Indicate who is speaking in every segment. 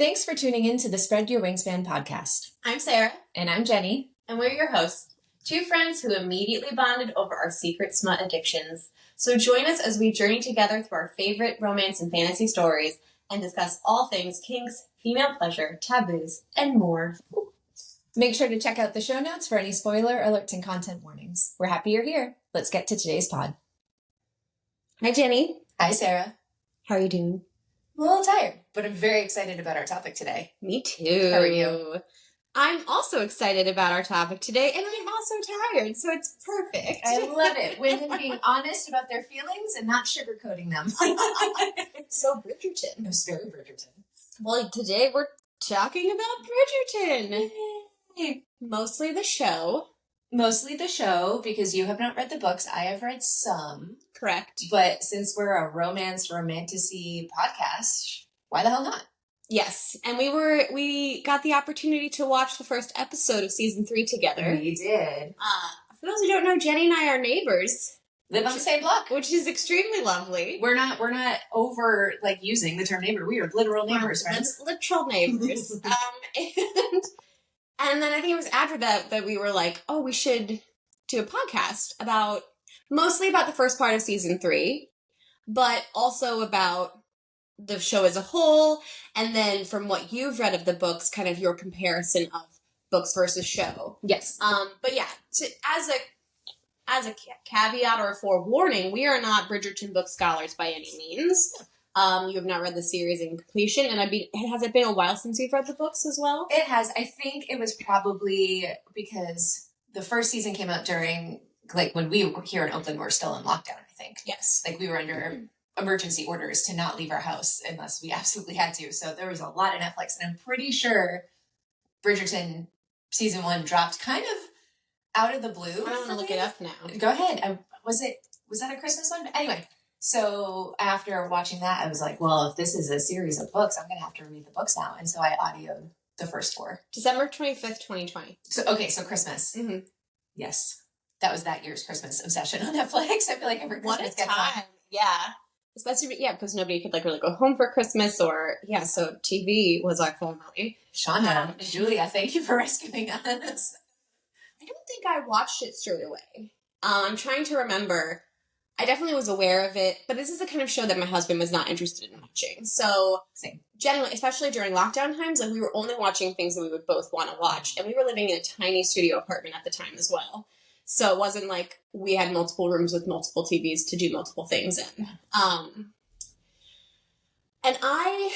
Speaker 1: Thanks for tuning in to the Spread Your Wingspan podcast.
Speaker 2: I'm Sarah.
Speaker 1: And I'm Jenny.
Speaker 2: And we're your hosts, two friends who immediately bonded over our secret smut addictions. So join us as we journey together through our favorite romance and fantasy stories and discuss all things kinks, female pleasure, taboos, and more.
Speaker 1: Make sure to check out the show notes for any spoiler alerts and content warnings. We're happy you're here. Let's get to today's pod.
Speaker 2: Hi, Jenny.
Speaker 1: Hi, Sarah.
Speaker 2: How are you doing?
Speaker 1: I'm a little tired, but I'm very excited about our topic today.
Speaker 2: Me too.
Speaker 1: How are you?
Speaker 2: I'm also excited about our topic today, and I'm also tired, so it's perfect.
Speaker 1: I love it. Women being honest about their feelings and not sugarcoating them.
Speaker 2: So Bridgerton.
Speaker 1: It was very Bridgerton.
Speaker 2: Well, today we're talking about Bridgerton.
Speaker 1: Yay.
Speaker 2: Mostly the show.
Speaker 1: Mostly the show, because you have not read the books. I have read some.
Speaker 2: Correct.
Speaker 1: But since we're a romantasy podcast, why the hell not?
Speaker 2: Yes, and we got the opportunity to watch the first episode of season 3 together.
Speaker 1: We did.
Speaker 2: For those who don't know, Jenny and I are neighbors.
Speaker 1: Live on the same block.
Speaker 2: Which is extremely lovely.
Speaker 1: We're not over using the term neighbor. We are literal neighbors, friends.
Speaker 2: Literal neighbors. And then I think it was after that we were like, oh, we should do a podcast mostly about the first part of season 3, but also about the show as a whole, and then from what you've read of the books, kind of your comparison of books versus show.
Speaker 1: Yes.
Speaker 2: But yeah, as a caveat or a forewarning, we are not Bridgerton book scholars by any means. You have not read the series in completion, and has it been a while since you've read the books as well?
Speaker 1: It has. I think it was probably because the first season came out during, when we were here in Oakland, we were still in lockdown, I think.
Speaker 2: Yes.
Speaker 1: We were under emergency orders to not leave our house unless we absolutely had to. So there was a lot of Netflix, and I'm pretty sure Bridgerton season 1 dropped kind of out of the blue.
Speaker 2: I want to look it up now.
Speaker 1: Go ahead. Was that a Christmas one? Anyway, so after watching that, I was like, well, if this is a series of books, I'm going to have to read the books now. And so I audioed the first 4.
Speaker 2: December 25th, 2020.
Speaker 1: So Christmas.
Speaker 2: Mm-hmm.
Speaker 1: Yes. That was that year's Christmas obsession on Netflix. I feel like every Christmas
Speaker 2: what a time. Yeah. Especially, because nobody could really go home for Christmas so TV was our family.
Speaker 1: Shonda, Julia, thank you for rescuing us.
Speaker 2: I don't think I watched it straight away. I'm trying to remember. I definitely was aware of it, but this is the kind of show that my husband was not interested in watching. So,
Speaker 1: same.
Speaker 2: Generally, especially during lockdown times, we were only watching things that we would both want to watch. And we were living in a tiny studio apartment at the time as well. So it wasn't like we had multiple rooms with multiple TVs to do multiple things in. And I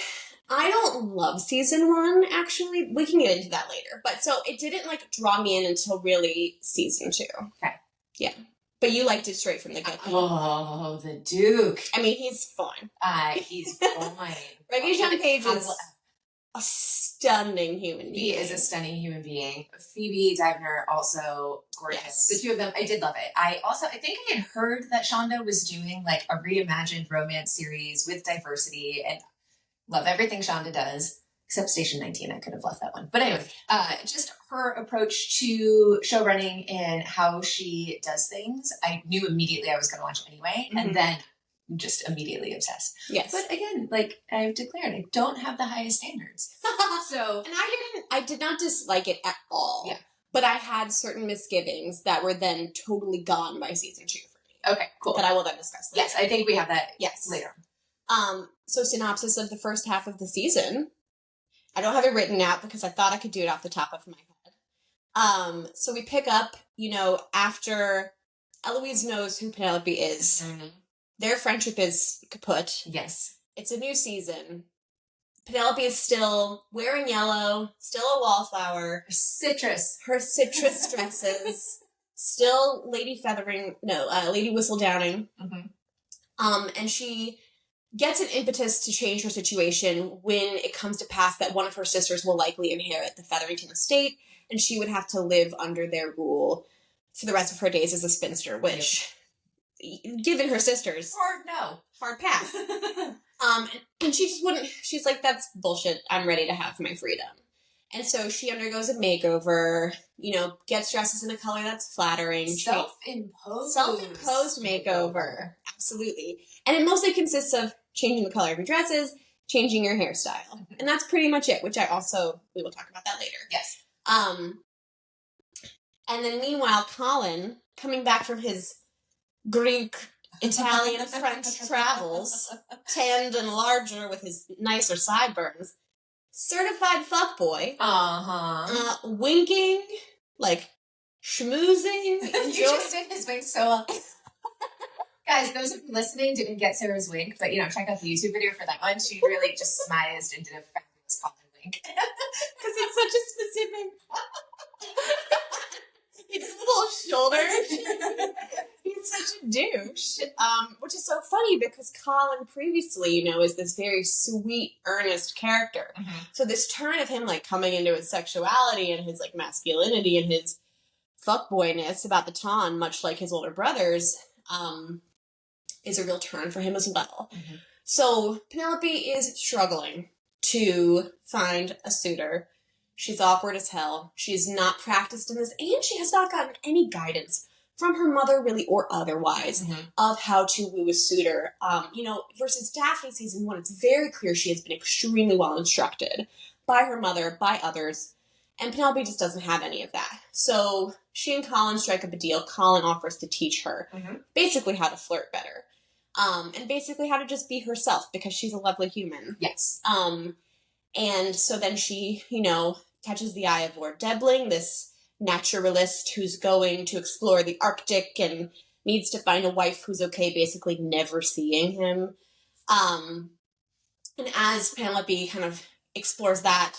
Speaker 2: don't love season 1, actually. We can get into that later. But so it didn't draw me in until really season 2.
Speaker 1: Okay.
Speaker 2: Yeah. But you liked it straight from the get-go.
Speaker 1: Oh, the Duke.
Speaker 2: I mean, he's fine.
Speaker 1: He's fine.
Speaker 2: Reggie-Jean Page is a stunning human being.
Speaker 1: He is a stunning human being. Phoebe Divner, also gorgeous. Yes. The two of them, I did love it. I think I had heard that Shonda was doing a reimagined romance series with diversity, and love everything Shonda does, except Station 19. I could have left that one. But anyway, just her approach to show running and how she does things, I knew immediately I was going to watch anyway, and then just immediately obsessed.
Speaker 2: Yes.
Speaker 1: But again, I've declared, I don't have the highest standards. So,
Speaker 2: and I did not dislike it at all.
Speaker 1: Yeah.
Speaker 2: But I had certain misgivings that were then totally gone by season 2 for me.
Speaker 1: Okay, cool.
Speaker 2: That I will then discuss later.
Speaker 1: Yes, I think we have that later.
Speaker 2: So synopsis of the first half of the season. I don't have it written out because I thought I could do it off the top of my head. So we pick up, after Eloise knows who Penelope is. Mm-hmm. Their friendship is kaput.
Speaker 1: Yes.
Speaker 2: It's a new season. Penelope is still wearing yellow, still a wallflower.
Speaker 1: Her citrus
Speaker 2: dresses. Still Lady Whistledowning. Mm-hmm. And she gets an impetus to change her situation when it comes to pass that one of her sisters will likely inherit the Featherington estate, and she would have to live under their rule for the rest of her days as a spinster, which... Given her sisters, hard pass. And she just wouldn't. She's like, that's bullshit. I'm ready to have my freedom. And so she undergoes a makeover. Gets dresses in a color that's flattering. Self-imposed makeover. Absolutely. And it mostly consists of changing the color of your dresses, changing your hairstyle. And that's pretty much it, which we will talk about that later.
Speaker 1: Yes.
Speaker 2: And then meanwhile, Colin, coming back from his Greek, Italian, French travels, tanned and larger with his nicer sideburns, certified fuckboy, winking, like, schmoozing.
Speaker 1: You just did his wink so well. Guys, those of you listening didn't get Sarah's wink, but, check out the YouTube video for that one. She really just smized and did a fabulous Colin wink.
Speaker 2: Because it's such a specific... He does a little shoulder. He's such a douche. Which is so funny because Colin previously, is this very sweet, earnest character. Mm-hmm. So this turn of him, like, coming into his sexuality and his, like, masculinity and his fuckboyness about the ton, much like his older brothers, is a real turn for him as well. Mm-hmm. So Penelope is struggling to find a suitor. She's awkward as hell. She's not practiced in this, and she has not gotten any guidance from her mother, really, or otherwise, of how to woo a suitor. Versus Daphne season 1, it's very clear she has been extremely well instructed by her mother, by others, and Penelope just doesn't have any of that. So she and Colin strike up a deal. Colin offers to teach her basically how to flirt better. And basically how to just be herself, because she's a lovely human.
Speaker 1: Yes.
Speaker 2: And so then she, catches the eye of Lord Debling, this naturalist who's going to explore the Arctic and needs to find a wife who's okay basically never seeing him. And as Penelope kind of explores that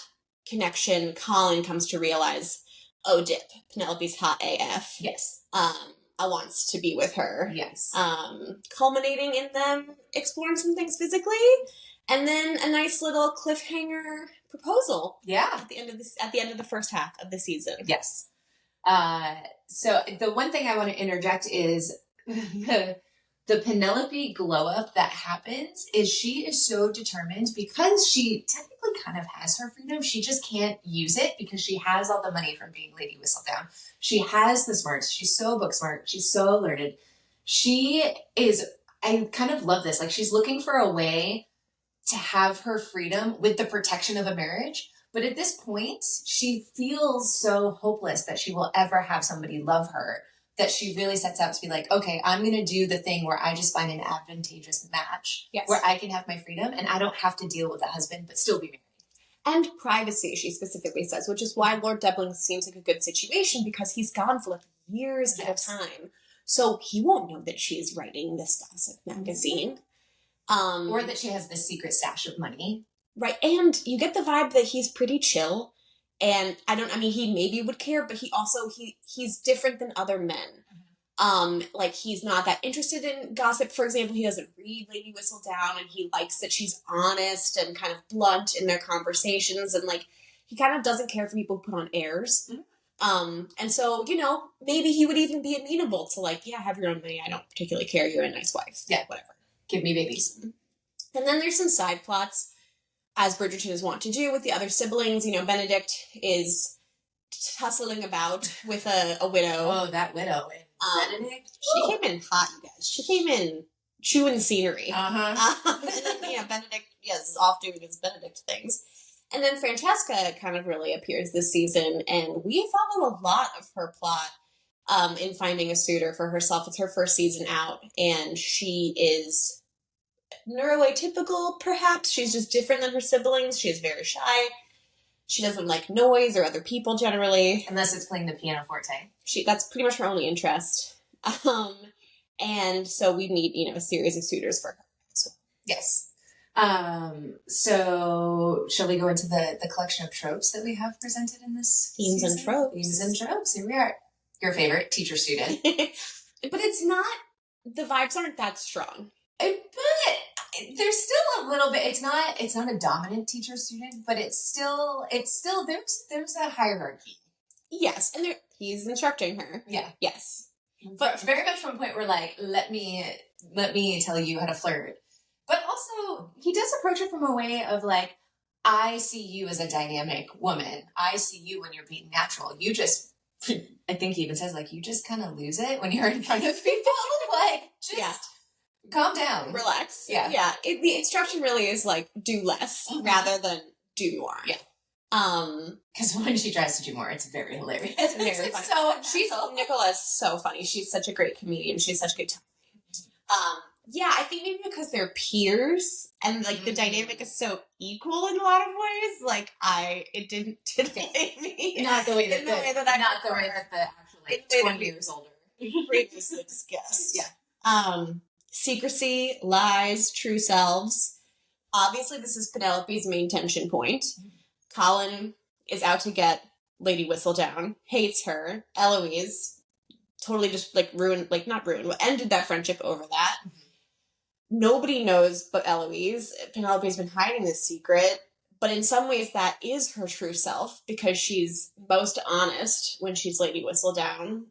Speaker 2: connection, Colin comes to realize, oh, dip, Penelope's hot AF.
Speaker 1: Yes.
Speaker 2: Wants to be with her.
Speaker 1: Yes.
Speaker 2: Culminating in them exploring some things physically, and then a nice little cliffhanger proposal.
Speaker 1: Yeah.
Speaker 2: At the end of the first half of the season.
Speaker 1: Yes. So the one thing I want to interject is the Penelope glow up that happens is she is so determined because she technically kind of has her freedom. She just can't use it because she has all the money from being Lady Whistledown. She has the smarts. She's so book smart. She's so learned. I kind of love this. Like, she's looking for a way to have her freedom with the protection of a marriage. But at this point, she feels so hopeless that she will ever have somebody love her that she really sets out to be like, okay, I'm going to do the thing where I just find an advantageous match where I can have my freedom and I don't have to deal with a husband, but still be married.
Speaker 2: And privacy, she specifically says, which is why Lord Debling seems like a good situation because he's gone for like years at a time. So he won't know that she is writing this gossip magazine.
Speaker 1: Or that she has this secret stash of money.
Speaker 2: Right. And you get the vibe that he's pretty chill. And he maybe would care, but he's different than other men. Like, he's not that interested in gossip. For example, he doesn't read Lady Whistledown, and he likes that she's honest and kind of blunt in their conversations. And, like, he kind of doesn't care for people who put on airs. And so, maybe he would even be amenable to, like, yeah, have your own money. I don't particularly care. You're a nice wife.
Speaker 1: Yeah.
Speaker 2: Whatever.
Speaker 1: Give me babies.
Speaker 2: And then there's some side plots, as Bridgerton is wont to do with the other siblings. Benedict is tussling about with a widow.
Speaker 1: Oh, that widow. Benedict?
Speaker 2: She came in hot, you guys. She came in chewing scenery. And then, Benedict, is off doing his Benedict things. And then Francesca kind of really appears this season, and we follow a lot of her plot in finding a suitor for herself. It's her first season out, and she is neuroatypical, perhaps. She's just different than her siblings. She is very shy. She doesn't like noise or other people generally.
Speaker 1: Unless it's playing the pianoforte.
Speaker 2: That's pretty much her only interest. And so we need, a series of suitors for her. So.
Speaker 1: Yes. So shall we go into the collection of tropes that we have presented in this
Speaker 2: Themes
Speaker 1: season?
Speaker 2: and tropes.
Speaker 1: Themes and tropes. Here we are. Your favorite teacher-student.
Speaker 2: But it's not, the vibes aren't that strong.
Speaker 1: But there's still a little bit, it's not a dominant teacher-student, but it's still, there's a hierarchy.
Speaker 2: Yes, and he's instructing her.
Speaker 1: Yeah.
Speaker 2: Yes.
Speaker 1: But very much from a point where, like, let me tell you how to flirt. But also, he does approach it from a way of, like, I see you as a dynamic woman. I see you when you're being natural. You just, I think he even says, like, you just kind of lose it when you're in front of people. Like, just calm down.
Speaker 2: Relax.
Speaker 1: Yeah.
Speaker 2: Yeah. The instruction really is like, do less rather than do more.
Speaker 1: Yeah. Because when she tries to do more, it's very hilarious.
Speaker 2: It's very funny. Nicola's so funny. She's such a great comedian. She's such good time. Yeah, I think maybe because they're peers and like the dynamic is so equal in a lot of ways. Like it didn't titillate me.
Speaker 1: Not the way that the actual like 20 years older
Speaker 2: previously discussed. Yeah. Secrecy, lies, true selves. Obviously, this is Penelope's main tension point. Colin is out to get Lady Whistledown, hates her. Eloise totally just like ruined, like not ruined, but ended that friendship over that. Nobody knows but Eloise. Penelope's been hiding this secret, but in some ways that is her true self because she's most honest when she's Lady Whistledown.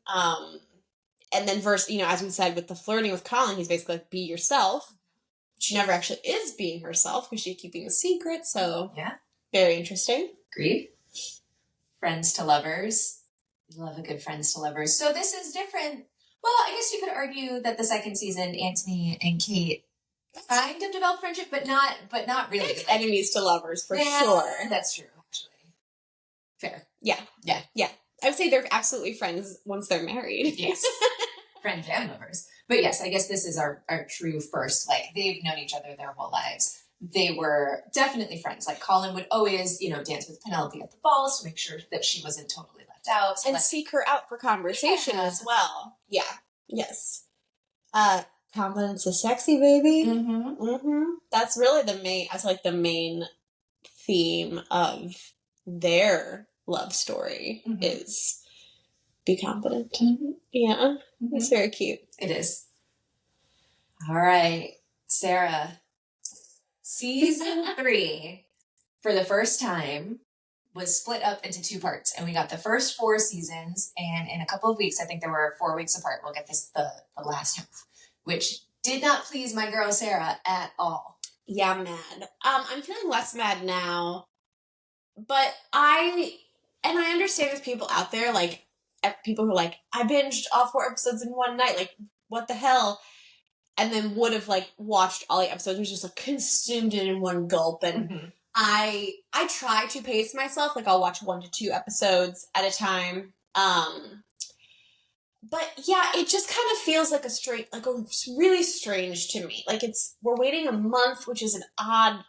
Speaker 2: And then as we said, with the flirting with Colin, he's basically like, be yourself. She never actually is being herself because she's keeping a secret, so
Speaker 1: yeah.
Speaker 2: Very interesting.
Speaker 1: Agreed. Friends to lovers. Love a good friends to lovers. So this is different. Well, I guess you could argue that the second season, Anthony and Kate kind of developed friendship, but not really.
Speaker 2: It's enemies to lovers for sure.
Speaker 1: That's true, actually. Fair.
Speaker 2: Yeah. I would say they're absolutely friends once they're married.
Speaker 1: Yes. Friends and lovers. But yes, I guess this is our true first, like, they've known each other their whole lives. They were definitely friends. Like, Colin would always, dance with Penelope at the balls to make sure that she wasn't totally left out. So
Speaker 2: and seek her out for conversation as well. Yeah. Yes. Confidence is sexy, baby.
Speaker 1: Mm-hmm.
Speaker 2: Mm-hmm. That's really the main theme of their love story is be confident.
Speaker 1: Mm-hmm.
Speaker 2: Yeah.
Speaker 1: Mm-hmm.
Speaker 2: It's very cute.
Speaker 1: It is. All right, Sarah. Season 3, for the first time, was split up into 2 parts. And we got the first 4 seasons, and in a couple of weeks, I think there were 4 weeks apart, we'll get the last half, which did not please my girl Sarah at all.
Speaker 2: Yeah, I'm mad. I'm feeling less mad now, but I understand there's people out there, like, people who are like, I binged all 4 episodes in one night, like, what the hell? And then would have, like, watched all the episodes, was just, like, consumed it in one gulp, and I try to pace myself, like, I'll watch 1 to 2 episodes at a time, but yeah, it just kind of feels like really strange to me. Like, we're waiting a month, which is an odd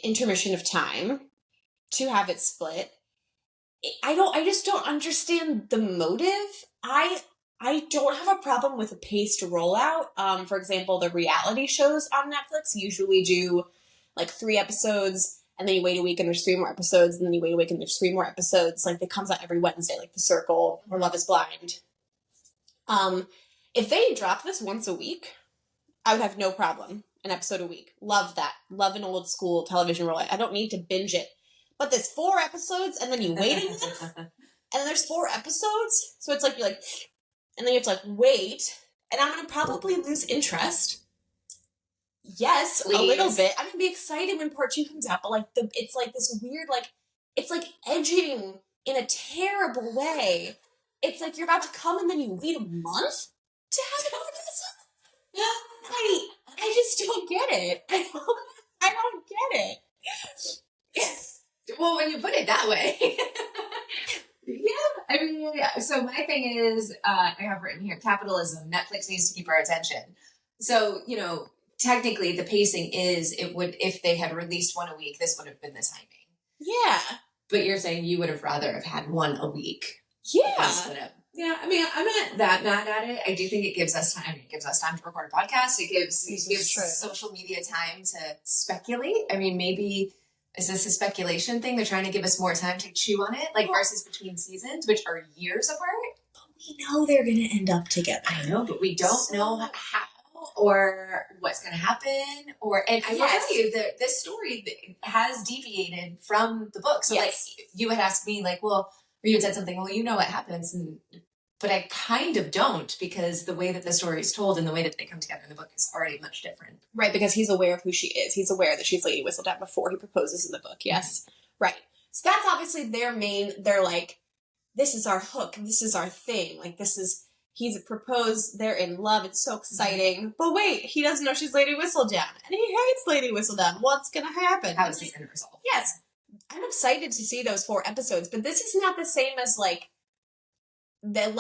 Speaker 2: intermission of time to have it split. I just don't understand the motive. I don't have a problem with a paced rollout. For example, the reality shows on Netflix usually do like 3 episodes, and then you wait a week and there's 3 more episodes, and then you wait a week and there's 3 more episodes. Like, it comes out every Wednesday, like The Circle or Love is Blind. If they dropped this once a week, I would have no problem. An episode a week. Love that. Love an old school television rollout. I don't need to binge it. But there's 4 episodes, and then you wait a month, and then there's 4 episodes, so it's like, you're like, and then you have to, like, wait, and I'm going to probably lose interest. Yes, please. A little bit. I'm going to be excited when part 2 comes out, but, like, it's, like, this weird, like, it's, like, edging in a terrible way. It's, like, you're about to come, and then you wait a month to have an orgasm? I just don't get it. I don't get it.
Speaker 1: Well, when you put it that way. Yeah. I mean, so my thing is, I have written here, capitalism, Netflix needs to keep our attention. So, technically the pacing is, if they had released 1 a week, this would have been the timing.
Speaker 2: Yeah.
Speaker 1: But you're saying you would have rather have had 1 a week.
Speaker 2: Yeah.
Speaker 1: Yeah, I mean, I'm not that mad at it. I do think it gives us time. It gives us time to record a podcast. It gives social media time to speculate. I mean, maybe, is this a speculation thing? They're trying to give us more time to chew on it, like, versus between seasons, which are years apart.
Speaker 2: But we know they're going to end up together.
Speaker 1: I know, but we don't know how or what's going to happen. And I will tell you that this story has deviated from the book. So, like, you had asked me, like, well, or you had said something, well, you know what happens, but I kind of don't, because the way that the story is told and the way that they come together in the book is already much different.
Speaker 2: Right, because he's aware of who she is. He's aware that she's Lady Whistledown before he proposes in the book, yes. Mm-hmm. Right. So that's obviously they're like, this is our hook, this is our thing. Like, He's proposed. They're in love. It's so exciting. But wait, he doesn't know she's Lady Whistledown. And he hates Lady Whistledown. What's going to happen?
Speaker 1: How is this going to resolve?
Speaker 2: Yes. I'm excited to see those 4 episodes, but this is not the same as, like, the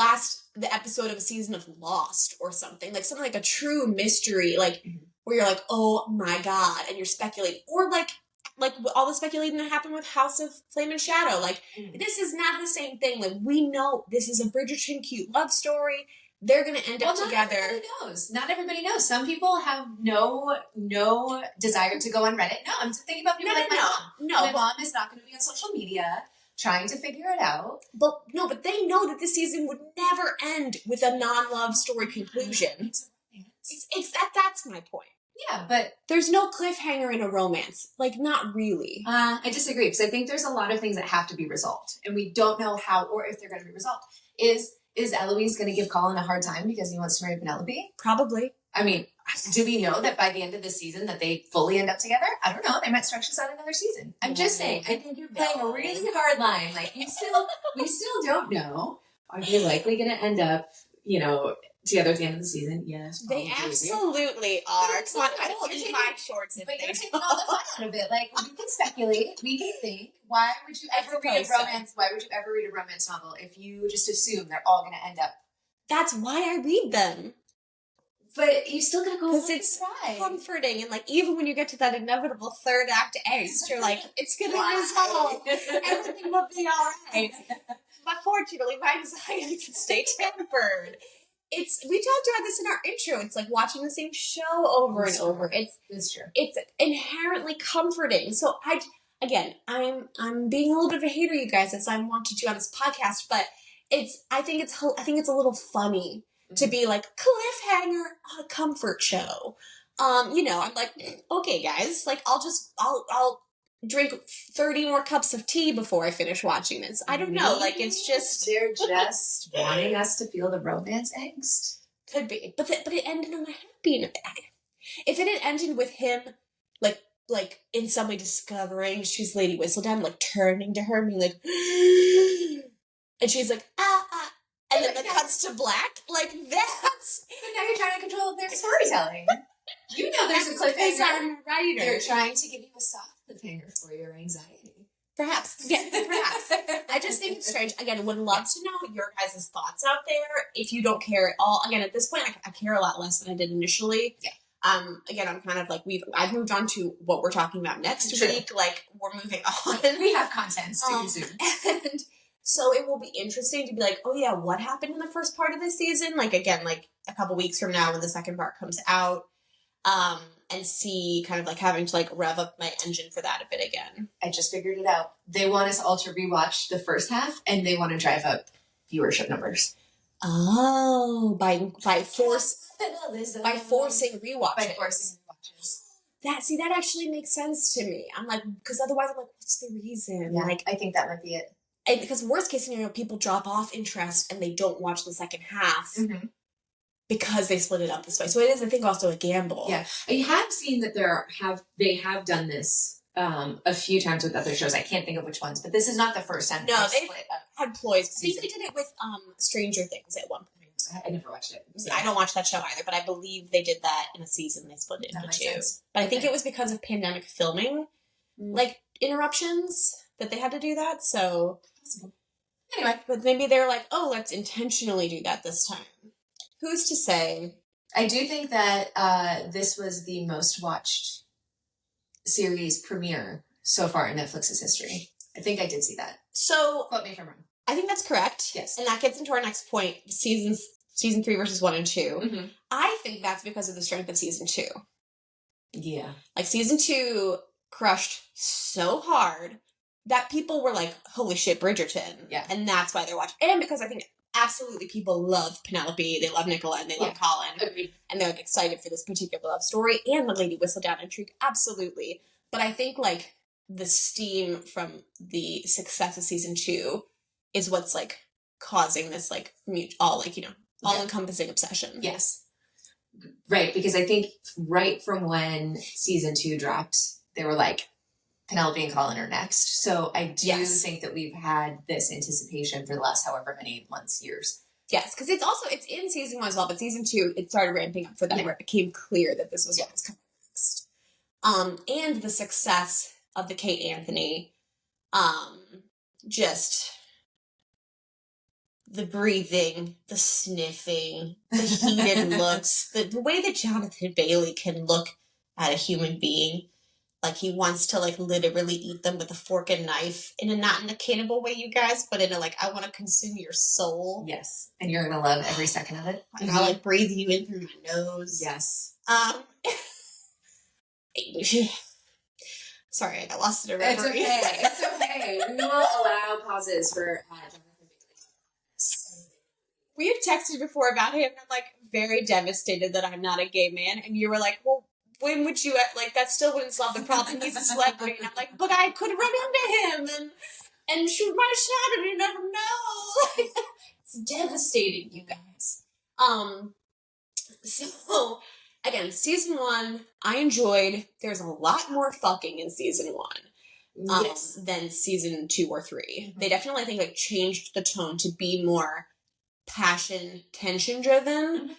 Speaker 2: episode of a season of Lost or something. Like, something like a true mystery, like, where you're like, oh my god, and you're speculating. Or, like all the speculating that happened with House of Flame and Shadow. Like, this is not the same thing. Like, we know this is a Bridgerton cute love story. They're going to end up together.
Speaker 1: Not everybody knows. Some people have no desire to go on Reddit. No, I'm thinking about people like my mom. My mom is not going to be on social media trying to figure it out.
Speaker 2: But they know that this season would never end with a non-love story conclusion. That's my point.
Speaker 1: Yeah, but
Speaker 2: there's no cliffhanger in a romance. Like, not really.
Speaker 1: I disagree, because I think there's a lot of things that have to be resolved, and we don't know how or if they're going to be resolved. Is Eloise going to give Colin a hard time because he wants to marry Penelope?
Speaker 2: Probably.
Speaker 1: I mean, do we know that by the end of the season that they fully end up together? I don't know. They might stretch this out another season. I'm just saying. I think you're playing a really hard line. Like, we still don't know. Are they likely going to end up, together at the end of the season? Yes.
Speaker 2: Probably. They absolutely are. Come on, I don't need my shorts.
Speaker 1: But you're taking all the fun out of it. Like, we can speculate. We can think. Why would you ever read a romance? Why would you ever read a romance novel if you just assume they're all going to end up?
Speaker 2: That's why I read them.
Speaker 1: But you still gotta go
Speaker 2: because it's comforting, and like even when you get to that inevitable third act angst, you're like, it's gonna resolve. Everything will be all right. But fortunately, my anxiety can stay tempered. We talked about this in our intro. It's like watching the same show over and over.
Speaker 1: It's true.
Speaker 2: It's inherently comforting. So I'm being a little bit of a hater, you guys, as I want to do on this podcast, but I think it's a little funny to be like cliffhanger on a comfort show. I'm like, okay, guys, like I'll drink 30 more cups of tea before I finish watching this. I don't know, like it's just
Speaker 1: they're just wanting us to feel the romance angst.
Speaker 2: Could be, but it ended on a happy note. If it had ended with him, like in some way discovering she's Lady Whistledown, like turning to her and being like, and she's like, and then it cuts to black. Like, that's...
Speaker 1: But now you're trying to control their storytelling. You know there's a cliffhanger. They're trying to give you a soft cliffhanger for your anxiety.
Speaker 2: Perhaps. Yeah, perhaps. I just think it's strange. Again, would love to know your guys' thoughts out there. If you don't care at all. Again, at this point, I care a lot less than I did initially.
Speaker 1: Yeah.
Speaker 2: Again, I'm kind of like, I've moved on to what we're talking about next week. Like, we're moving on.
Speaker 1: We have content to consume.
Speaker 2: And so it will be interesting to be like, oh yeah, what happened in the first part of this season? Like, again, like a couple weeks from now when the second part comes out, and see kind of like having to like rev up my engine for that a bit again.
Speaker 1: I just figured it out. They want us all to rewatch the first half, and they want to drive up viewership numbers.
Speaker 2: Oh, by forcing rewatches.
Speaker 1: By forcing rewatches.
Speaker 2: That actually makes sense to me. I'm like, because otherwise I'm like, what's the reason?
Speaker 1: Yeah,
Speaker 2: like,
Speaker 1: I think that might be it.
Speaker 2: And because worst case scenario, people drop off interest and they don't watch the second half because they split it up this way. So it is, I think, also a gamble.
Speaker 1: Yeah, I have seen that they have done this a few times with other shows. I can't think of which ones, but this is not the first time.
Speaker 2: No, they had ploys. I think they did it with Stranger Things at one point.
Speaker 1: I never watched it.
Speaker 2: So I don't watch that show either, but I believe they did that in a season. They split it into two. But I think it was because of pandemic filming, like interruptions, that they had to do that. So
Speaker 1: anyway,
Speaker 2: but maybe they're like, oh, let's intentionally do that this time. Who's to say?
Speaker 1: I do think that this was the most watched series premiere so far in Netflix's history. I think I did see that.
Speaker 2: So
Speaker 1: quote me if I'm wrong.
Speaker 2: I think that's correct.
Speaker 1: Yes.
Speaker 2: And that gets into our next point, season 3 versus 1 and 2.
Speaker 1: Mm-hmm.
Speaker 2: I think that's because of the strength of season 2.
Speaker 1: Yeah.
Speaker 2: Like, season 2 crushed so hard that people were like, holy shit, Bridgerton.
Speaker 1: Yeah.
Speaker 2: And that's why they're watching. And because I think absolutely people love Penelope, they love Nicola, and they love Colin.
Speaker 1: Agreed.
Speaker 2: And they're like excited for this particular love story and the Lady Whistledown intrigue. Absolutely. But I think like the steam from the success of season 2 is what's like causing this like all-encompassing obsession.
Speaker 1: Yes. Right, because I think right from when season 2 dropped, they were like, Penelope and Colin are next. So I do think that we've had this anticipation for the last however many months, years,
Speaker 2: Yes, because it's in season 1 as well, but season 2, it started ramping up for them where it became clear that this was what was coming next. And the success of the Kate Anthony, just the breathing, the sniffing, the heated looks, the way that Jonathan Bailey can look at a human being. Like, he wants to, like, literally eat them with a fork and knife not in a cannibal way, you guys, but in a, like, I want to consume your soul.
Speaker 1: Yes. And you're going to love every second of it.
Speaker 2: And I'll, like, breathe you in through my nose.
Speaker 1: Yes.
Speaker 2: Sorry, I got lost in a reverie.
Speaker 1: It's okay. We will allow pauses for Jonathan Bailey.
Speaker 2: We have texted before about him, and I'm, like, very devastated that I'm not a gay man, and you were like, well, when would you, like, that still wouldn't solve the problem. He's a celebrity. And I'm like, but I could run into him and shoot my shot, and you never know. It's devastating, you guys. So, again, season 1, I enjoyed. There's a lot more fucking in season 1 than season 2 or 3. Mm-hmm. They definitely, I think, like, changed the tone to be more passion, tension-driven. Mm-hmm.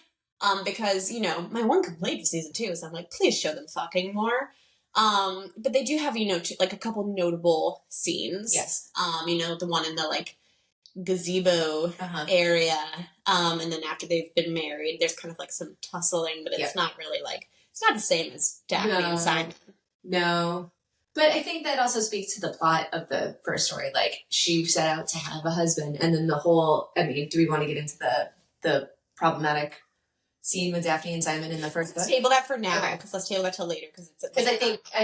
Speaker 2: Because, you know, my one complaint of season 2 is I'm like, please show them fucking more. But they do have, you know, like a couple notable scenes.
Speaker 1: Yes.
Speaker 2: You know, the one in the, like, gazebo area. And then after they've been married, there's kind of, like, some tussling, but it's not really, like, it's not the same as Daphne and Simon.
Speaker 1: No. But I think that also speaks to the plot of the first story. Like, she set out to have a husband, and then the whole, I mean, do we want to get into the problematic scene with Daphne and Simon in the first book?
Speaker 2: Let's table that for now, because let's table that till later. Because
Speaker 1: I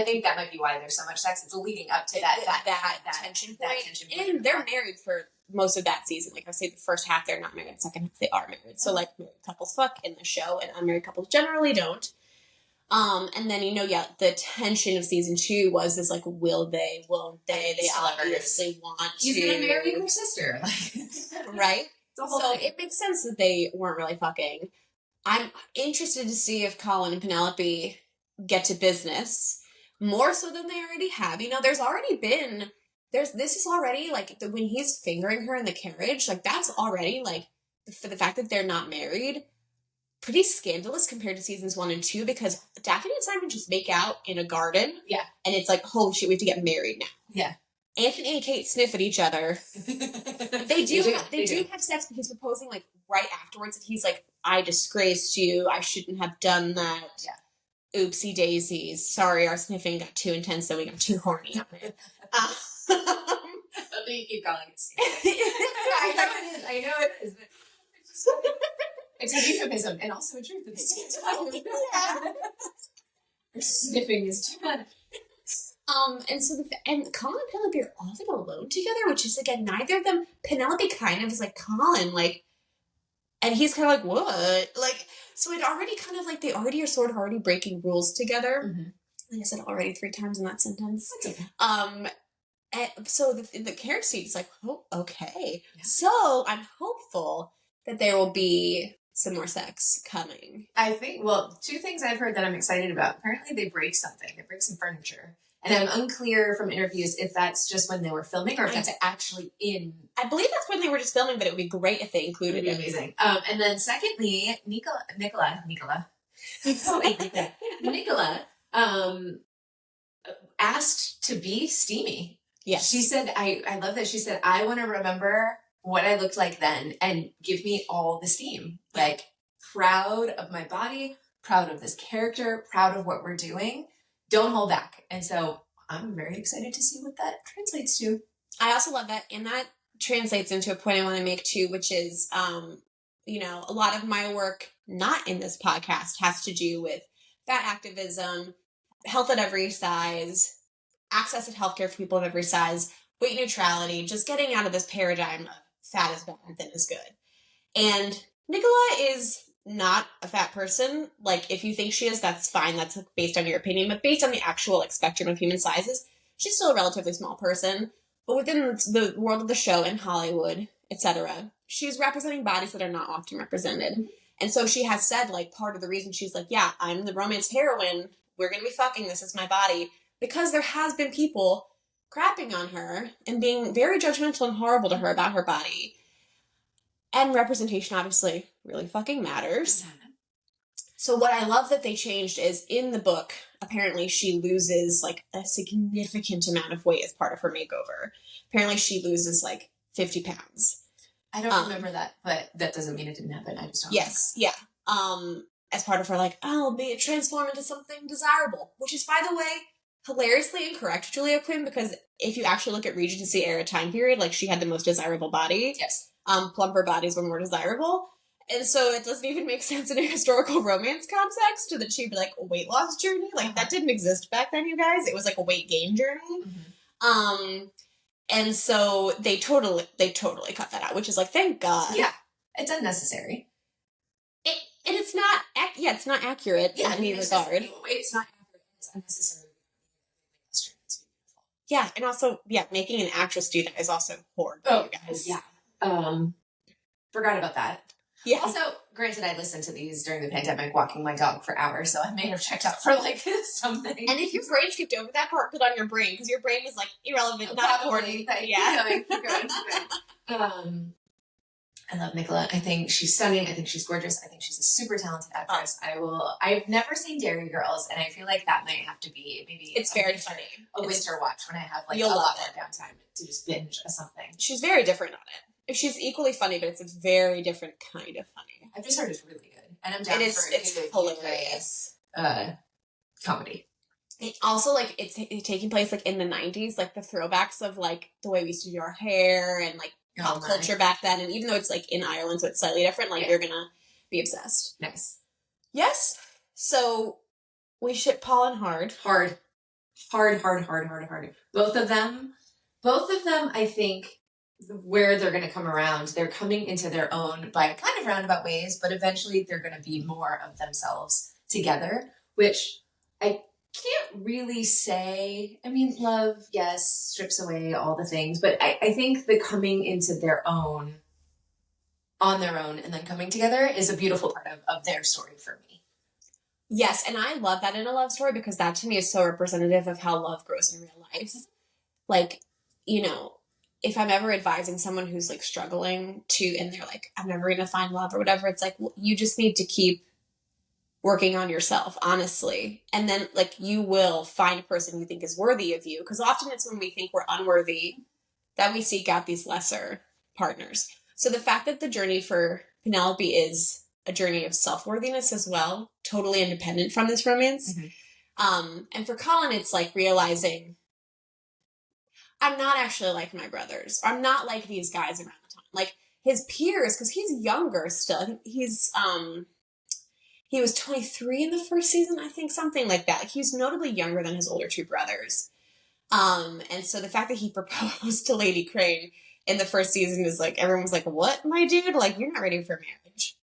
Speaker 1: think that might be why there's so much sex. It's leading up to that
Speaker 2: tension point. And they're married for most of that season. Like I say, the first half they're not married, the second half they are married. So like married couples fuck in the show, and unmarried couples generally don't. And then, you know, the tension of season 2 was this, like, will they, won't they? They obviously want to.
Speaker 1: He's gonna marry her sister,
Speaker 2: right?
Speaker 1: So
Speaker 2: it makes sense that they weren't really fucking. I'm interested to see if Colin and Penelope get to business more so than they already have. You know, this is already, like, when he's fingering her in the carriage, like, that's already, like, for the fact that they're not married, pretty scandalous compared to seasons 1 and 2, because Daphne and Simon just make out in a garden.
Speaker 1: Yeah.
Speaker 2: And it's like, holy shit, we have to get married now.
Speaker 1: Yeah.
Speaker 2: Anthony and Kate sniff at each other. They do have sex, but he's proposing, like, right afterwards. And he's like, I disgraced you. I shouldn't have done that.
Speaker 1: Yeah.
Speaker 2: Oopsie daisies. Sorry, our sniffing got too intense, so we got too horny up there.
Speaker 1: You keep calling it. I know it is. It's a euphemism and also a truth at the same time. Sniffing is too much.
Speaker 2: And Colin and Penelope are often alone together, which is, again, neither of them. Penelope kind of is like, Colin, like, and he's kind of like, what? Like, so it already kind of like, they already are sort of already breaking rules together. Mm-hmm. Like I said already 3 times in that sentence.
Speaker 1: That's okay.
Speaker 2: And so the carriage seat is like, oh, okay. Yeah. So I'm hopeful that there will be some more sex coming.
Speaker 1: I think, well, 2 things I've heard that I'm excited about. Apparently they break something. They break some furniture. And I'm unclear from interviews if that's just when they were filming or if that's actually in...
Speaker 2: I believe that's when they were just filming, but it would be great if they included it.
Speaker 1: It would be amazing. And then secondly, Nicola asked to be steamy.
Speaker 2: Yeah.
Speaker 1: She said, I love that. She said, I want to remember what I looked like then and give me all the steam. Like, proud of my body, proud of this character, proud of what we're doing. Don't hold back. And so I'm very excited to see what that translates to.
Speaker 2: I also love that. And that translates into a point I want to make too, which is, you know, a lot of my work not in this podcast has to do with fat activism, health at every size, access to healthcare for people of every size, weight neutrality, just getting out of this paradigm of fat is bad and thin is good. And Nicola is not a fat person. Like, if you think she is, that's fine. That's based on your opinion. But based on the actual, like, spectrum of human sizes, she's still a relatively small person. But within the world of the show and Hollywood, etc., she's representing bodies that are not often represented. And so she has said, like, part of the reason she's like, yeah, I'm the romance heroine. We're going to be fucking. This is my body. Because there has been people crapping on her and being very judgmental and horrible to her about her body. And representation obviously really fucking matters.
Speaker 1: Mm-hmm.
Speaker 2: So what I love that they changed is in the book, apparently she loses like a significant amount of weight as part of her makeover. Apparently she loses like 50 pounds.
Speaker 1: I don't remember that, but that doesn't mean it didn't happen. I just don't
Speaker 2: Yes, remember. Yeah. As part of her like, I'll be transform into something desirable. Which is, by the way, hilariously incorrect, Julia Quinn, because if you actually look at Regency era time period, like she had the most desirable body.
Speaker 1: Yes.
Speaker 2: Plumper bodies were more desirable. And so it doesn't even make sense in a historical romance context that she'd be like a weight loss journey. Like that didn't exist back then, you guys. It was like a weight gain journey. Mm-hmm. And so they totally cut that out, which is like, thank God.
Speaker 1: Yeah. It's unnecessary.
Speaker 2: And it's not, it's not accurate in any regard.
Speaker 1: It's not accurate. It's unnecessary.
Speaker 2: Yeah, and also, making an actress do that is also horrible, you guys.
Speaker 1: Yeah. Forgot about that.
Speaker 2: Yeah.
Speaker 1: Also, granted, I listened to these during the pandemic walking my dog for hours, so I may have checked out for like something.
Speaker 2: And if your brain skipped over that part, put on your brain, because your brain is like irrelevant, not important.
Speaker 1: Yeah. Keep going. I love Nicola. I think she's stunning. I think she's gorgeous. I think she's a super talented actress. I've never seen Dairy Girls, and I feel like that might have to be maybe
Speaker 2: it's very funny.
Speaker 1: A winter watch when I have like a lot more downtime to just binge something.
Speaker 2: She's very different on it. She's equally funny, but it's a very different kind of funny.
Speaker 1: I've just heard it's really good, and I'm down for
Speaker 2: it's hilarious.
Speaker 1: Comedy.
Speaker 2: It also like it's taking place like in the 90s, like the throwbacks of like the way we used to do our hair and like pop culture back then, and even though it's like in Ireland, so it's slightly different, like you're gonna be obsessed.
Speaker 1: Nice.
Speaker 2: Yes. So we ship Paul and hard.
Speaker 1: Both of them, I think where they're gonna come around, they're coming into their own by kind of roundabout ways, but eventually they're gonna be more of themselves together, which I can't really say. I mean, love, yes, strips away all the things, but I think the coming into their own, on their own, and then coming together is a beautiful part of their story for me.
Speaker 2: Yes, and I love that in a love story because that to me is so representative of how love grows in real life. Like, you know, if I'm ever advising someone who's like struggling and they're like, I'm never going to find love or whatever, it's like, well, you just need to keep working on yourself, honestly. And then like you will find a person you think is worthy of you. Because often it's when we think we're unworthy that we seek out these lesser partners. So the fact that the journey for Penelope is a journey of self-worthiness as well, totally independent from this romance. Mm-hmm. And for Colin, it's like realizing I'm not actually like my brothers. Or I'm not like these guys around the time. Like his peers, because he's younger still. I think he was 23 in the first season, I think, something like that. He's notably younger than his older two brothers. And so the fact that he proposed to Lady Crane in the first season is like, everyone was like, what, my dude? Like, you're not ready for marriage.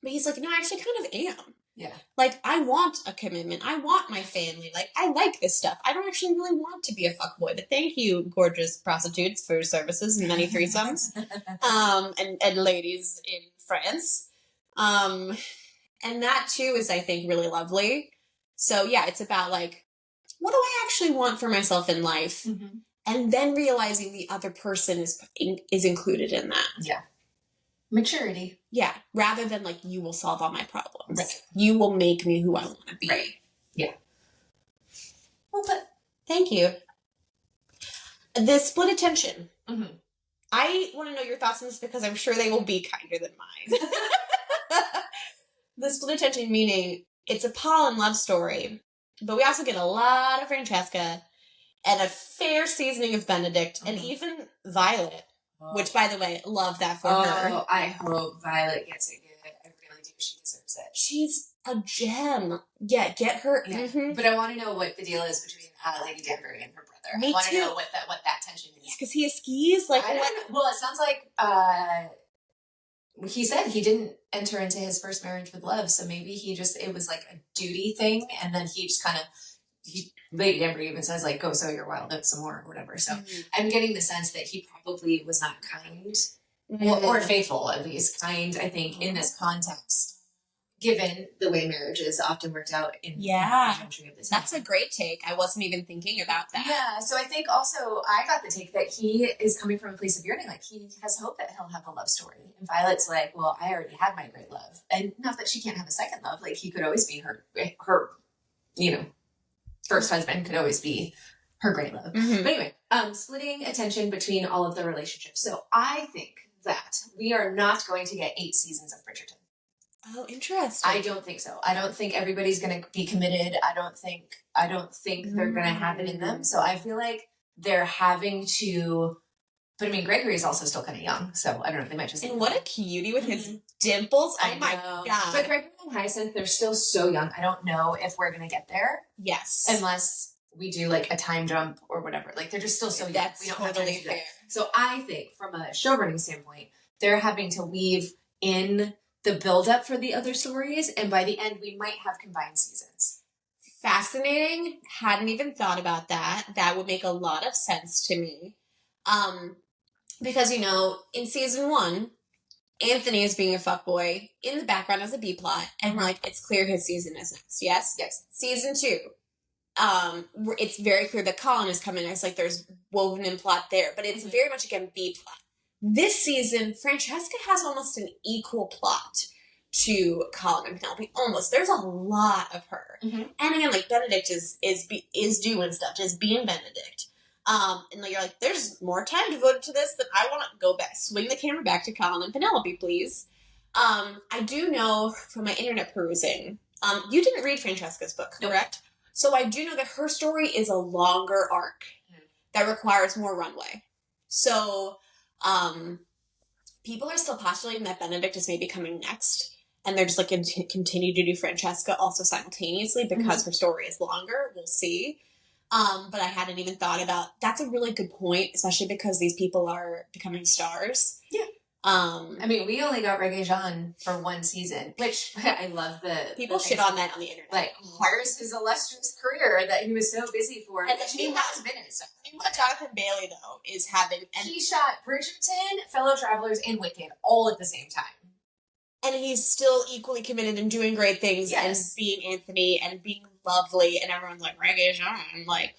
Speaker 2: But he's like, no, I actually kind of am.
Speaker 1: Yeah.
Speaker 2: Like, I want a commitment. I want my family. Like, I like this stuff. I don't actually really want to be a fuckboy, but thank you, gorgeous prostitutes, for your services and many threesomes. And ladies in France. And that, too, is, I think, really lovely. So, yeah, it's about, like, what do I actually want for myself in life? Mm-hmm. And then realizing the other person is included in that.
Speaker 1: Yeah. Maturity.
Speaker 2: Yeah. Rather than, like, you will solve all my problems.
Speaker 1: Right.
Speaker 2: You will make me who I want to be.
Speaker 1: Right. Yeah.
Speaker 2: Well, but thank you. The split attention. Mm-hmm. I want to know your thoughts on this because I'm sure they will be kinder than mine. The split attention meaning it's a Paul and love story, but we also get a lot of Francesca and a fair seasoning of Benedict and even Violet, which, by the way, love that for her.
Speaker 1: I hope Violet gets it good. I really do. She deserves it.
Speaker 2: She's a gem. Yeah, get her.
Speaker 1: Yeah.
Speaker 2: Mm-hmm.
Speaker 1: But I want to know what the deal is between Lady Danbury and her brother.
Speaker 2: Me
Speaker 1: I want
Speaker 2: too.
Speaker 1: to know what that tension is.
Speaker 2: Because he skis? Like,
Speaker 1: well, it sounds like he said he didn't enter into his first marriage with love, so maybe it was like a duty thing, and then he just kind of, Lady Danbury even says like, go sow your wild oats some more or whatever. So I'm getting the sense that he probably was not kind or faithful, at least kind, I think, in this context. given the way marriages often worked out in the country of this.
Speaker 2: That's a great take. I wasn't even thinking about that.
Speaker 1: Yeah, so I think also I got the take that he is coming from a place of yearning. Like, he has hope that he'll have a love story. And Violet's like, well, I already had my great love. And not that she can't have a second love. Like, he could always be her, first husband could always be her great love.
Speaker 2: Mm-hmm.
Speaker 1: But anyway, splitting attention between all of the relationships. So I think that we are not going to get 8 seasons of Bridgerton.
Speaker 2: Oh, interesting.
Speaker 1: I don't think so. I don't think everybody's going to be committed. I don't think they're going to have it in them. So I feel like they're having to. But I mean, Gregory is also still kind of young, so I don't know. They might just.
Speaker 2: And what a cutie with his dimples! Oh my god!
Speaker 1: But Gregory and Hyacinth, they're still so young. I don't know if we're going to get there.
Speaker 2: Yes,
Speaker 1: unless we do like a time jump or whatever. Like, they're just still so young.
Speaker 2: That's
Speaker 1: we don't
Speaker 2: totally
Speaker 1: have to do
Speaker 2: fair.
Speaker 1: that. So I think, from a show running standpoint, they're having to weave in the build-up for the other stories, and by the end, we might have combined seasons.
Speaker 2: Fascinating. Hadn't even thought about that. That would make a lot of sense to me. Because, in season 1, Anthony is being a fuckboy in the background as a B-plot, and, it's clear his season is next. Yes?
Speaker 1: Yes.
Speaker 2: Season 2, it's very clear that Colin is coming next. Like, there's woven in plot there, but it's very much, again, B-plot. This season, Francesca has almost an equal plot to Colin and Penelope. Almost. There's a lot of her.
Speaker 1: Mm-hmm.
Speaker 2: And again, Benedict is doing stuff, just being Benedict. And you're like, there's more time devoted to this than I want to go back. Swing the camera back to Colin and Penelope, please. I do know from my internet perusing, you didn't read Francesca's book, correct? Nope. So I do know that her story is a longer arc that requires more runway. So, people are still postulating that Benedict is maybe coming next, and they're just continue to do Francesca also simultaneously because her story is longer. We'll see. But I hadn't even thought about, that's a really good point, especially because these people are becoming stars.
Speaker 1: Yeah. I mean, we only got Regé Jean for 1 season, which I love
Speaker 2: people shit on that on the internet.
Speaker 1: Like, where's his illustrious career that he was so busy for?
Speaker 2: And
Speaker 1: he has been in stuff.
Speaker 2: Jonathan Bailey, though, is having... And
Speaker 1: he shot Bridgerton, Fellow Travelers, and Wicked all at the same time.
Speaker 2: And he's still equally committed and doing great things and being Anthony and being lovely, and everyone's like, Regé Jean, like...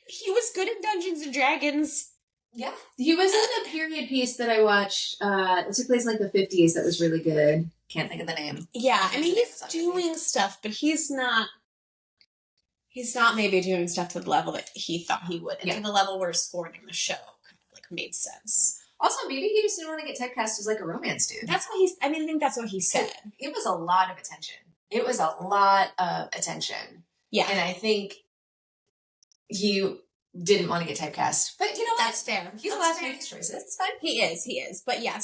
Speaker 2: He was good in Dungeons and Dragons.
Speaker 1: Yeah. He was in a period piece that I watched. It took place in the 50s that was really good. Can't think of the name.
Speaker 2: Yeah, I mean, he's doing stuff, but he's not maybe doing stuff to the level that he thought he would. And to the level where scoring the show made sense.
Speaker 1: Also, maybe he just didn't want to get typecast as a romance dude.
Speaker 2: That's what I think that's what he said.
Speaker 1: It was a lot of attention. It was a lot of attention. Yeah. And I think he didn't want to get typecast. But you know what?
Speaker 2: That's fair.
Speaker 1: He's allowed to make his choices. It's fine.
Speaker 2: He is. But yeah,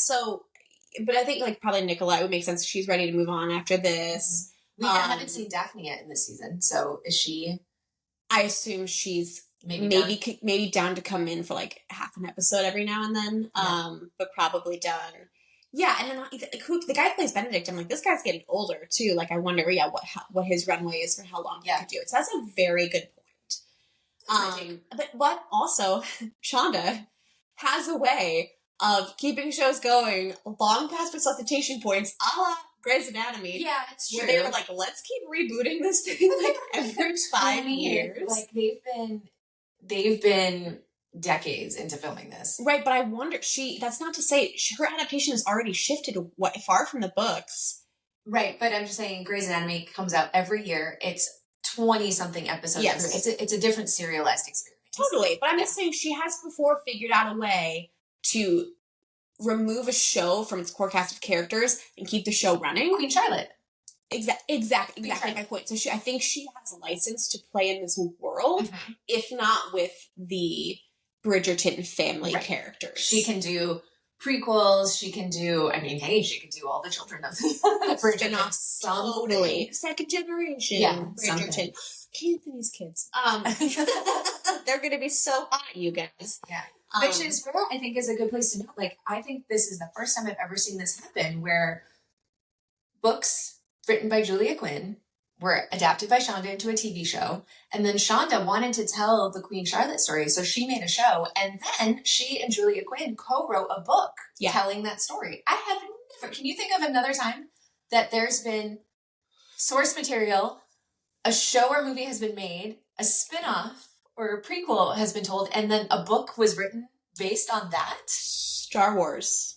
Speaker 2: but I think probably Nicolette would make sense. She's ready to move on after this.
Speaker 1: We haven't seen Daphne yet in this season. So is she?
Speaker 2: I assume she's maybe down to come in for half an episode every now and then. But probably done. Yeah, and then the guy who plays Benedict, I'm like, this guy's getting older too. I wonder, what his runway is for how long he could do it. So that's a very good point. But also, Shonda has a way of keeping shows going long past resuscitation points, a la Grey's Anatomy.
Speaker 1: Yeah, it's true.
Speaker 2: Where they were like, let's keep rebooting this thing every 5 years.
Speaker 1: They've been decades into filming this.
Speaker 2: Right, but I wonder, that's not to say her adaptation has already shifted far from the books.
Speaker 1: Right, but I'm just saying Grey's Anatomy comes out every year. It's 20-something episodes. Yes. It's a different serialized experience.
Speaker 2: Totally. But I'm just saying she has before figured out a way to remove a show from its core cast of characters and keep the show running.
Speaker 1: Queen Charlotte.
Speaker 2: Exactly my point. So I think she has a license to play in this world, if not with the Bridgerton family characters.
Speaker 1: She can do prequels, she can do all the children of Bridgerton.
Speaker 2: Totally. Second generation.
Speaker 1: Yeah,
Speaker 2: Bridgerton. Anthony's kids. They're going to be so hot, you guys.
Speaker 1: Yeah. Which is, I think, is a good place to note. I think this is the first time I've ever seen this happen, where books written by Julia Quinn were adapted by Shonda into a TV show, and then Shonda wanted to tell the Queen Charlotte story, so she made a show, and then she and Julia Quinn co-wrote a book telling that story. I have different. Can you think of another time that there's been source material, a show or movie has been made, a spin-off or a prequel has been told, and then a book was written based on that?
Speaker 2: Star Wars.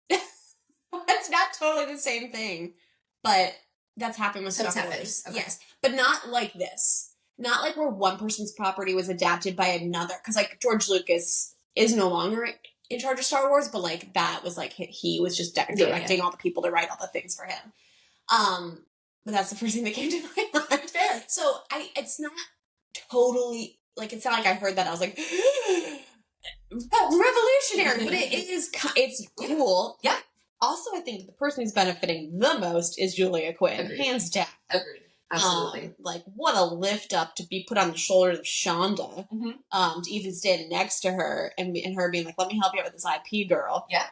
Speaker 2: It's not totally the same thing, but that's happened with Star Wars.
Speaker 1: Okay.
Speaker 2: Yes, but not like this. Not like where one person's property was adapted by another. Because, like, George Lucas is no longer in charge of Star Wars, but, like, that was, like, he was just directing all the people to write all the things for him. But that's the first thing that came to my mind.
Speaker 1: Fair.
Speaker 2: So, it's not totally, like, it's not like I heard that, I was like, revolutionary, but it's cool.
Speaker 1: Yeah.
Speaker 2: Also, I think the person who's benefiting the most is Julia Quinn.
Speaker 1: Agreed.
Speaker 2: Hands down.
Speaker 1: Agreed. Absolutely.
Speaker 2: Like, what a lift up to be put on the shoulders of Shonda, to even stand next to her and her being like, let me help you out with this IP, girl.
Speaker 1: Yeah.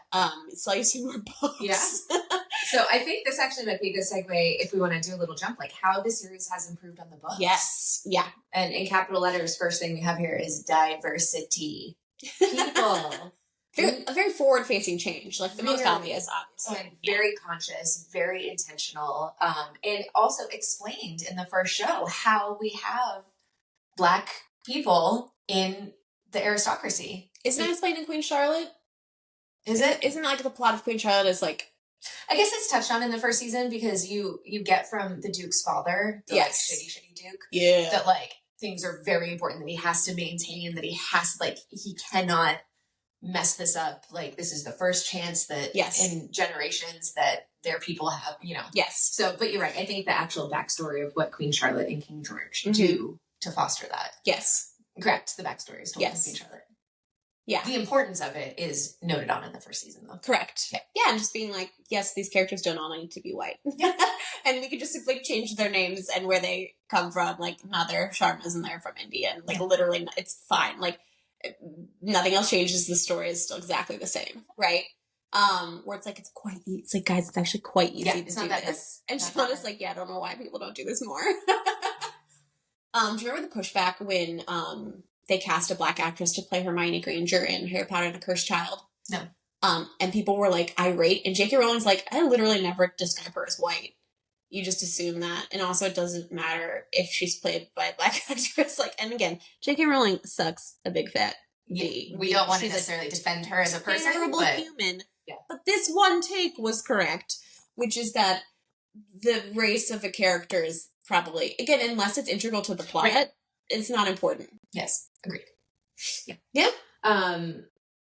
Speaker 2: Sell you some more books.
Speaker 1: Yeah. So I think this actually might be a good segue if we want to do a little jump, like how the series has improved on the books.
Speaker 2: Yes. Yeah.
Speaker 1: And in capital letters, first thing we have here is diversity. People.
Speaker 2: A very forward-facing change, like the most obvious, obviously.
Speaker 1: And very conscious, very intentional, and also explained in the first show how we have Black people in the aristocracy.
Speaker 2: Isn't that explained in Queen Charlotte?
Speaker 1: Is it?
Speaker 2: Isn't like the plot of Queen Charlotte is like...
Speaker 1: I guess it's touched on in the first season because you get from the Duke's father, the like shitty Duke, that like things are very important that he has to maintain, that he has like he cannot mess this up. Like this is the first chance that in generations that their people have, you know.
Speaker 2: Yes.
Speaker 1: So, but you're right. I think the actual backstory of what Queen Charlotte and King George do to foster that.
Speaker 2: Yes.
Speaker 1: Correct. The backstory is told in Queen Charlotte.
Speaker 2: Yeah.
Speaker 1: The importance of it is noted on in the first season, though.
Speaker 2: Correct. Yeah, and just being like, yes, these characters don't all need to be white. And we could just simply change their names and where they come from. Like, Mother Sharma's and they're from India. And, like, literally, it's fine. Like, nothing else changes. The story is still exactly the same, right? Where it's like, it's like, guys, it's actually quite easy to do this. And Shauna's like, I don't know why people don't do this more. Do you remember the pushback when, they cast a Black actress to play Hermione Granger in Harry Potter and the Cursed Child?
Speaker 1: No.
Speaker 2: And people were like irate, and J.K. Rowling's like, I literally never describe her as white. You just assume that. And also it doesn't matter if she's played by a Black actress. Like, and again, J.K. Rowling sucks a big fat D.
Speaker 1: We don't want to necessarily defend her as a person,
Speaker 2: terrible human. Yeah. But this one take was correct, which is that the race of a character is probably, again, unless it's integral to the plot, it's not important.
Speaker 1: Yes, agreed. Yeah.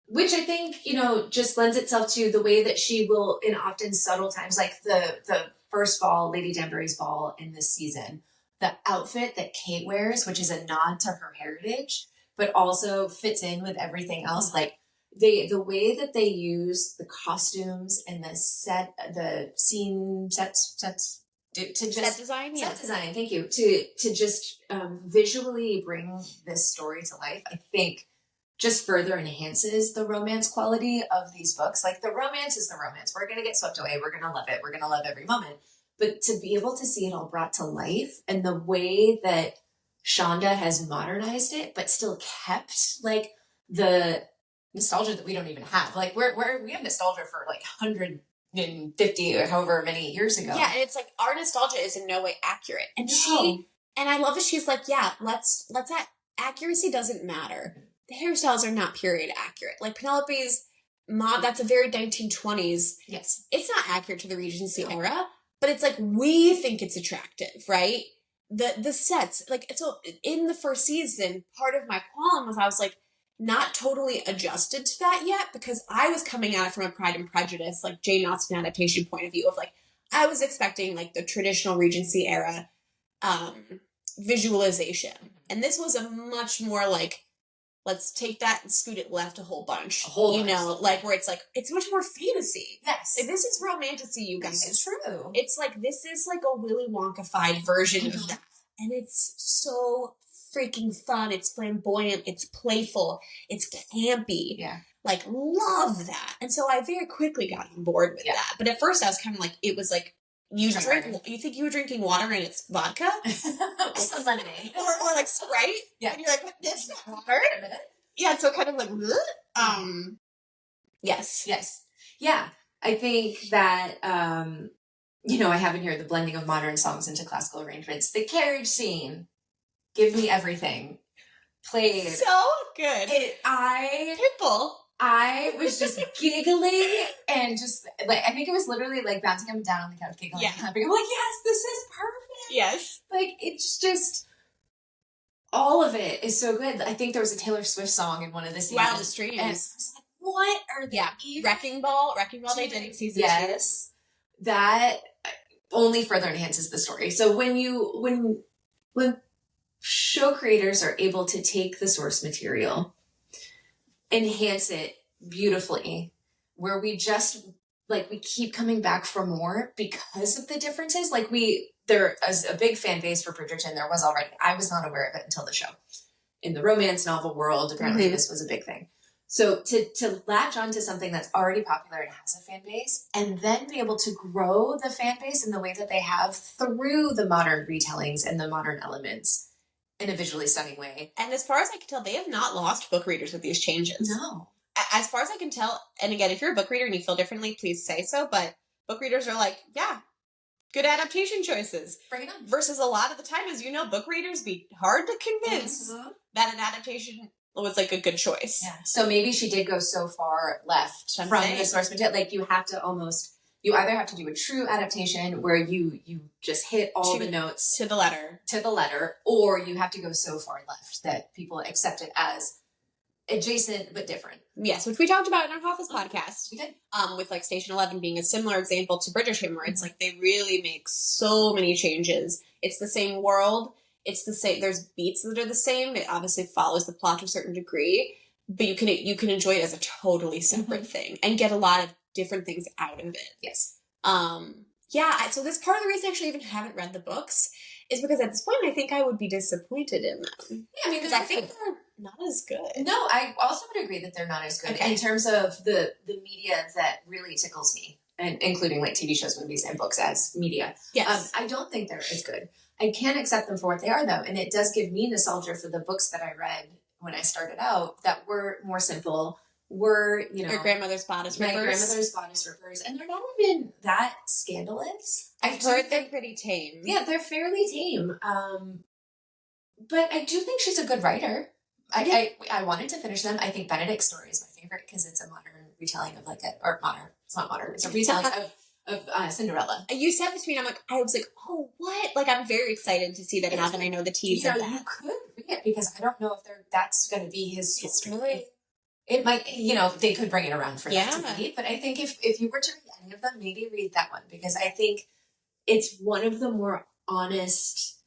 Speaker 1: Which I think, you know, just lends itself to the way that she will, in often subtle times, like the first ball, Lady Danbury's ball in this season, the outfit that Kate wears, which is a nod to her heritage, but also fits in with everything else. Like the way that they use the costumes and the scene sets, to just
Speaker 2: set design,
Speaker 1: thank you, to just visually bring this story to life, I think just further enhances the romance quality of these books. Like the romance is the romance. We're going to get swept away. We're going to love it. We're going to love every moment. But to be able to see it all brought to life and the way that Shonda has modernized it, but still kept like the nostalgia that we don't even have. Like we have nostalgia for like 150 or however many years ago.
Speaker 2: Yeah, and it's like our nostalgia is in no way accurate. And I love that she's like, let's accuracy doesn't matter. The hairstyles are not period accurate. Like Penelope's mom, that's a very 1920s.
Speaker 1: Yes.
Speaker 2: It's not accurate to the Regency era, but it's like we think it's attractive, right? The sets, like, so in the first season, part of my qualm was I was like not totally adjusted to that yet because I was coming at it from a Pride and Prejudice, like Jane Austen adaptation point of view of like, I was expecting like the traditional Regency era visualization. And this was a much more like, let's take that and scoot it left a whole bunch. Like where it's like, it's much more fantasy.
Speaker 1: Yes.
Speaker 2: Like, this is romantasy, you guys.
Speaker 1: It's true.
Speaker 2: It's like, this is like a Willy Wonka-fied version of that. And it's so freaking fun. It's flamboyant. It's playful. It's campy.
Speaker 1: Yeah.
Speaker 2: Like, love that. And so I very quickly got on board with that. But at first I was kind of like, it was like, you think you were drinking water and it's vodka?
Speaker 1: Some lemonade.
Speaker 2: or like Sprite?
Speaker 1: Yeah.
Speaker 2: And you're like, what, this is water? Yeah, so kind of like, yes.
Speaker 1: Yes. Yeah. I think that, I have in here the blending of modern songs into classical arrangements. The carriage scene, give me everything. Played.
Speaker 2: So good. Pimple.
Speaker 1: I was just giggling and just like, I think it was literally like bouncing up and down on the couch, giggling and clapping. I'm like, yes, this is perfect.
Speaker 2: Yes.
Speaker 1: Like, it's just, all of it is so good. I think there was a Taylor Swift song in one of the seasons.
Speaker 2: Wild Streams.
Speaker 1: And I was like, what are they even?
Speaker 2: Wrecking Ball they did in season 2.
Speaker 1: Yes. That only further enhances the story. So when show creators are able to take the source material, enhance it beautifully, where we just we keep coming back for more because of the differences. There is a big fan base for Bridgerton. There was already. I was not aware of it until the show. In the romance novel world, apparently this was a big thing. So to latch onto something that's already popular and has a fan base, and then be able to grow the fan base in the way that they have through the modern retellings and the modern elements in a visually stunning way.
Speaker 2: And as far as I can tell, they have not lost book readers with these changes.
Speaker 1: No.
Speaker 2: As far as I can tell, and again, if you're a book reader and you feel differently, please say so, but book readers are like, yeah, good adaptation choices.
Speaker 1: Bring it on.
Speaker 2: Versus a lot of the time, as you know, book readers be hard to convince that an adaptation was like a good choice.
Speaker 1: Yeah. So maybe she did go so far left from the source material. Like you either have to do a true adaptation where you just hit all the notes
Speaker 2: to the letter, or you have to go so far left that people accept it as adjacent but different. Yes, which we talked about in our Office podcast.
Speaker 1: We did.
Speaker 2: With like Station 11 being a similar example to Bridgerton, where it's like they really make so many changes. It's the same world. It's the same. There's beats that are the same. It obviously follows the plot to a certain degree, but you can enjoy it as a totally separate thing and get a lot of different things out of it.
Speaker 1: Yes.
Speaker 2: So this part of the reason I actually even haven't read the books is because at this point I think I would be disappointed in them.
Speaker 1: Yeah,
Speaker 2: because I think they're not as good.
Speaker 1: No, I also would agree that they're not as good in terms of the media that really tickles me, and including like TV shows, movies, and books as media.
Speaker 2: Yes.
Speaker 1: I don't think they're as good. I can accept them for what they are, though, and it does give me nostalgia for the books that I read when I started out that were more simple. Were
Speaker 2: your grandmother's bodice rippers?
Speaker 1: My grandmother's bodice rippers, and they're not even that scandalous.
Speaker 2: I've heard they're pretty tame.
Speaker 1: Yeah, they're fairly tame. But I do think she's a good writer. I wanted to finish them. I think Benedict's story is my favorite because it's a modern retelling of it's not modern. It's a retelling of Cinderella.
Speaker 2: You said this to me, and I was like, oh, what? Like, I'm very excited to see that now that I know the tease of that.
Speaker 1: You could read it because I don't know if that's going to be his story. It might, they could bring it around for that to be. But I think if you were to read any of them, maybe read that one because I think it's one of the more honest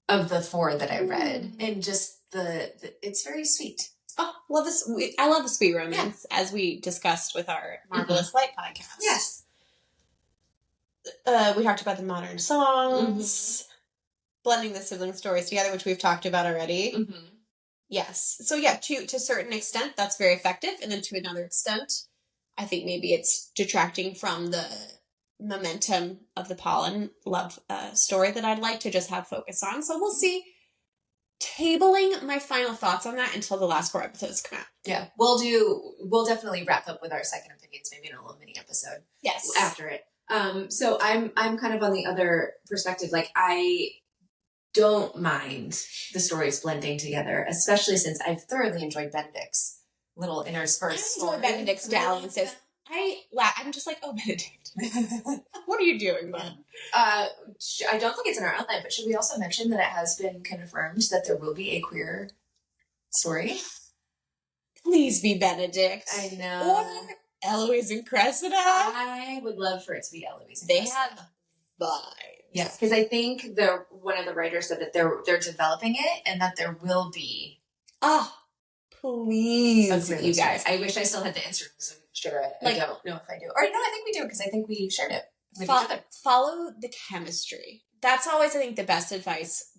Speaker 1: of the 4 that I read, and just it's very sweet.
Speaker 2: Oh, love this! I love the sweet romance, as we discussed with our Marvelous Light podcast.
Speaker 1: Yes,
Speaker 2: we talked about the modern songs, blending the sibling stories together, which we've talked about already. Yes, so yeah, to a certain extent, that's very effective, and then to another extent, I think maybe it's detracting from the momentum of the Colin love story that I'd like to just have focus on. So we'll see. Tabling my final thoughts on that until the last 4 episodes come out.
Speaker 1: Yeah, we'll definitely wrap up with our second opinions, maybe in a little mini episode.
Speaker 2: Yes,
Speaker 1: after it. So I'm kind of on the other perspective. Like I don't mind the stories blending together, especially since I've thoroughly enjoyed Benedict's little interspersed.
Speaker 2: I enjoy Benedict's dalliances. I'm just like, oh, Benedict. What are you doing, man?
Speaker 1: I don't think it's in our outline, but should we also mention that it has been confirmed that there will be a queer story?
Speaker 2: Please be Benedict.
Speaker 1: I know.
Speaker 2: Or Eloise and Cressida.
Speaker 1: I would love for it to be Eloise and Cressida.
Speaker 2: They have vibes.
Speaker 1: Yes, because I think one of the writers said that they're developing it and that there will be.
Speaker 2: Oh, please,
Speaker 1: you guys. I wish I still had the answer, so we could share it. I don't know if I do. Or no, I think we do because I think we shared it with each other.
Speaker 2: Follow the chemistry. That's always, I think, the best advice.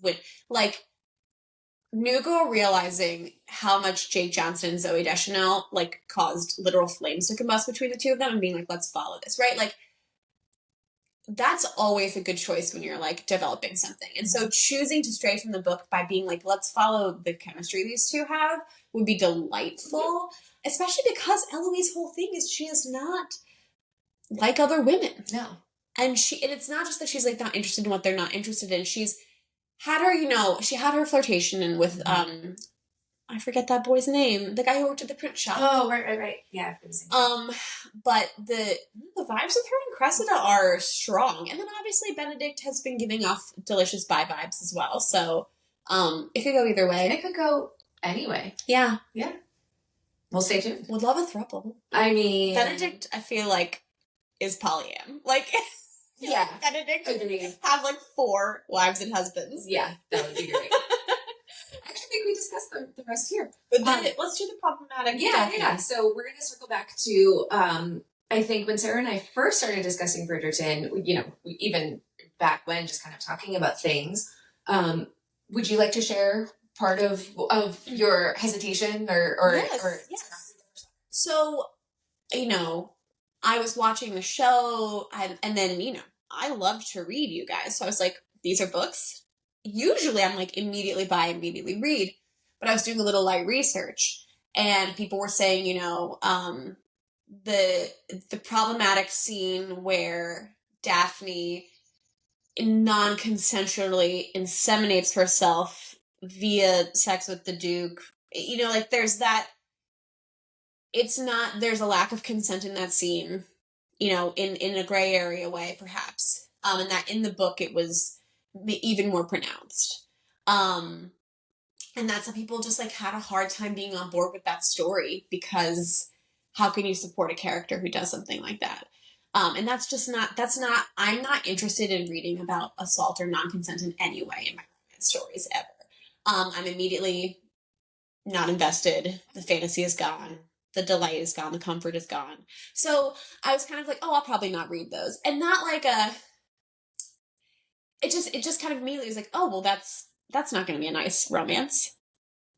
Speaker 2: New Girl realizing how much Jake Johnson and Zooey Deschanel caused literal flames to combust between the two of them, and being like, let's follow this, right? That's always a good choice when you're developing something. And so choosing to stray from the book by being let's follow the chemistry these two have would be delightful, especially because Eloise's whole thing is she is not like other women.
Speaker 1: No.
Speaker 2: And it's not just that she's like not interested in what they're not interested in. She's had her, she had her flirtation with, I forget that boy's name, the guy who worked at the print shop.
Speaker 1: Oh, right. Yeah, I forget his name.
Speaker 2: But the vibes with her and Cressida are strong. And then obviously Benedict has been giving off delicious vibes as well. So, it could go either way.
Speaker 1: It could go anyway.
Speaker 2: Yeah.
Speaker 1: Yeah. We'll stay tuned.
Speaker 2: Would love a throuple.
Speaker 1: I mean...
Speaker 2: Benedict, I feel like, is polyam. Like...
Speaker 1: Yeah.
Speaker 2: Benedict have 4 wives and husbands.
Speaker 1: Yeah, that would be great. I actually think we discussed the rest here.
Speaker 2: But then let's do the problematic.
Speaker 1: Yeah. So we're going to circle back to, I think when Sarah and I first started discussing Bridgerton, even back when, just kind of talking about things, would you like to share part of your hesitation or
Speaker 2: yes. So, I was watching the show and then, I love to read, you guys. So I was like, these are books. Usually I'm like immediately buy, immediately read. But I was doing a little light research and people were saying, the problematic scene where Daphne non-consensually inseminates herself via sex with the Duke. There's that. There's a lack of consent in that scene, in a gray area way, perhaps. And that in the book, it was even more pronounced. And that some people just had a hard time being on board with that story because how can you support a character who does something like that? And I'm not interested in reading about assault or non-consent in any way in my romance stories ever. I'm immediately not invested. The fantasy is gone. The delight is gone. The comfort is gone. So I was kind of like, oh, I'll probably not read those. And not it just kind of immediately was like, oh, well, that's not going to be a nice romance.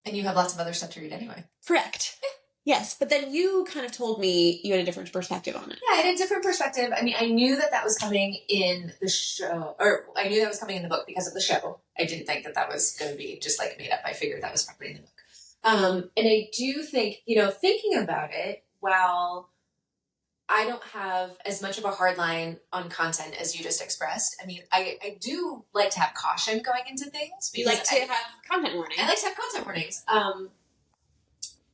Speaker 1: And you have lots of other stuff to read anyway.
Speaker 2: Correct. Yes. But then you kind of told me you had a different perspective on it.
Speaker 1: Yeah, I had a different perspective. I mean, I knew that was coming in the show, or I knew that was coming in the book because of the show. I didn't think that was going to be just made up. I figured that was probably in the book. And I do think, thinking about it, while I don't have as much of a hard line on content as you just expressed, I mean, I do like to have caution going into things.
Speaker 2: You like to have content warnings.
Speaker 1: I like to have content warnings.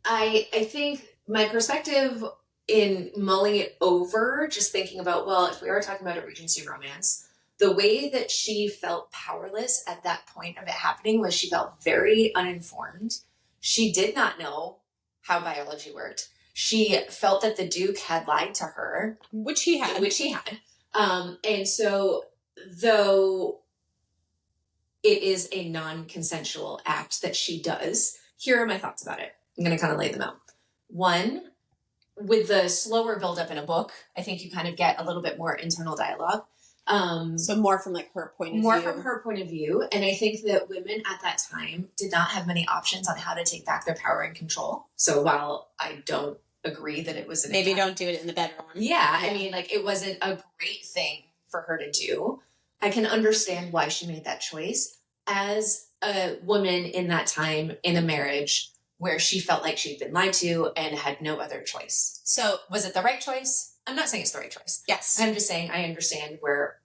Speaker 1: I think my perspective in mulling it over, just thinking about, well, if we are talking about a Regency romance, the way that she felt powerless at that point of it happening was she felt very uninformed. She did not know how biology worked. She felt that the Duke had lied to her.
Speaker 2: Which he had.
Speaker 1: And so, though it is a non-consensual act that she does, here are my thoughts about it. I'm going to kind of lay them out. One, with the slower buildup in a book, I think you kind of get a little bit more internal dialogue.
Speaker 2: So more from her point of view.
Speaker 1: More from her point of view. And I think that women at that time did not have many options on how to take back their power and control. So while I don't agree that it was
Speaker 2: maybe don't do it in the bedroom.
Speaker 1: Yeah. I mean, it wasn't a great thing for her to do. I can understand why she made that choice as a woman in that time in a marriage where she felt like she'd been lied to and had no other choice. So was it the right choice? I'm not saying it's the right choice.
Speaker 2: Yes.
Speaker 1: I'm just saying I understand where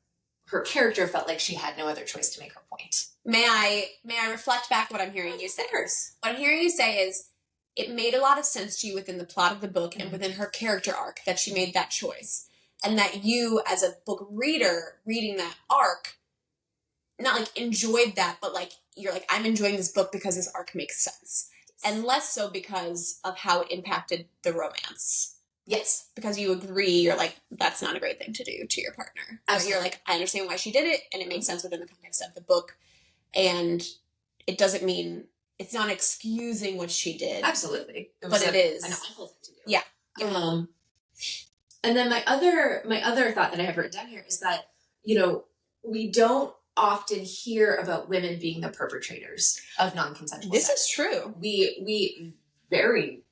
Speaker 1: her character felt like she had no other choice to make her point.
Speaker 2: May I reflect back what I'm hearing you say? What I'm hearing you say is it made a lot of sense to you within the plot of the book and within her character arc that she made that choice. And that you, as a book reader, reading that arc, not enjoyed that, but you're I'm enjoying this book because this arc makes sense. And less so because of how it impacted the romance.
Speaker 1: Yes.
Speaker 2: Because you agree, you're that's not a great thing to do to your partner. Absolutely. You're I understand why she did it, and it makes sense within the context of the book. And it doesn't mean, it's not excusing what she did.
Speaker 1: Absolutely.
Speaker 2: It is
Speaker 1: an awful thing to do.
Speaker 2: Yeah.
Speaker 1: And then my other thought that I have written down here is that, we don't often hear about women being the perpetrators of non-consensual
Speaker 2: sex.
Speaker 1: This
Speaker 2: is true.
Speaker 1: We very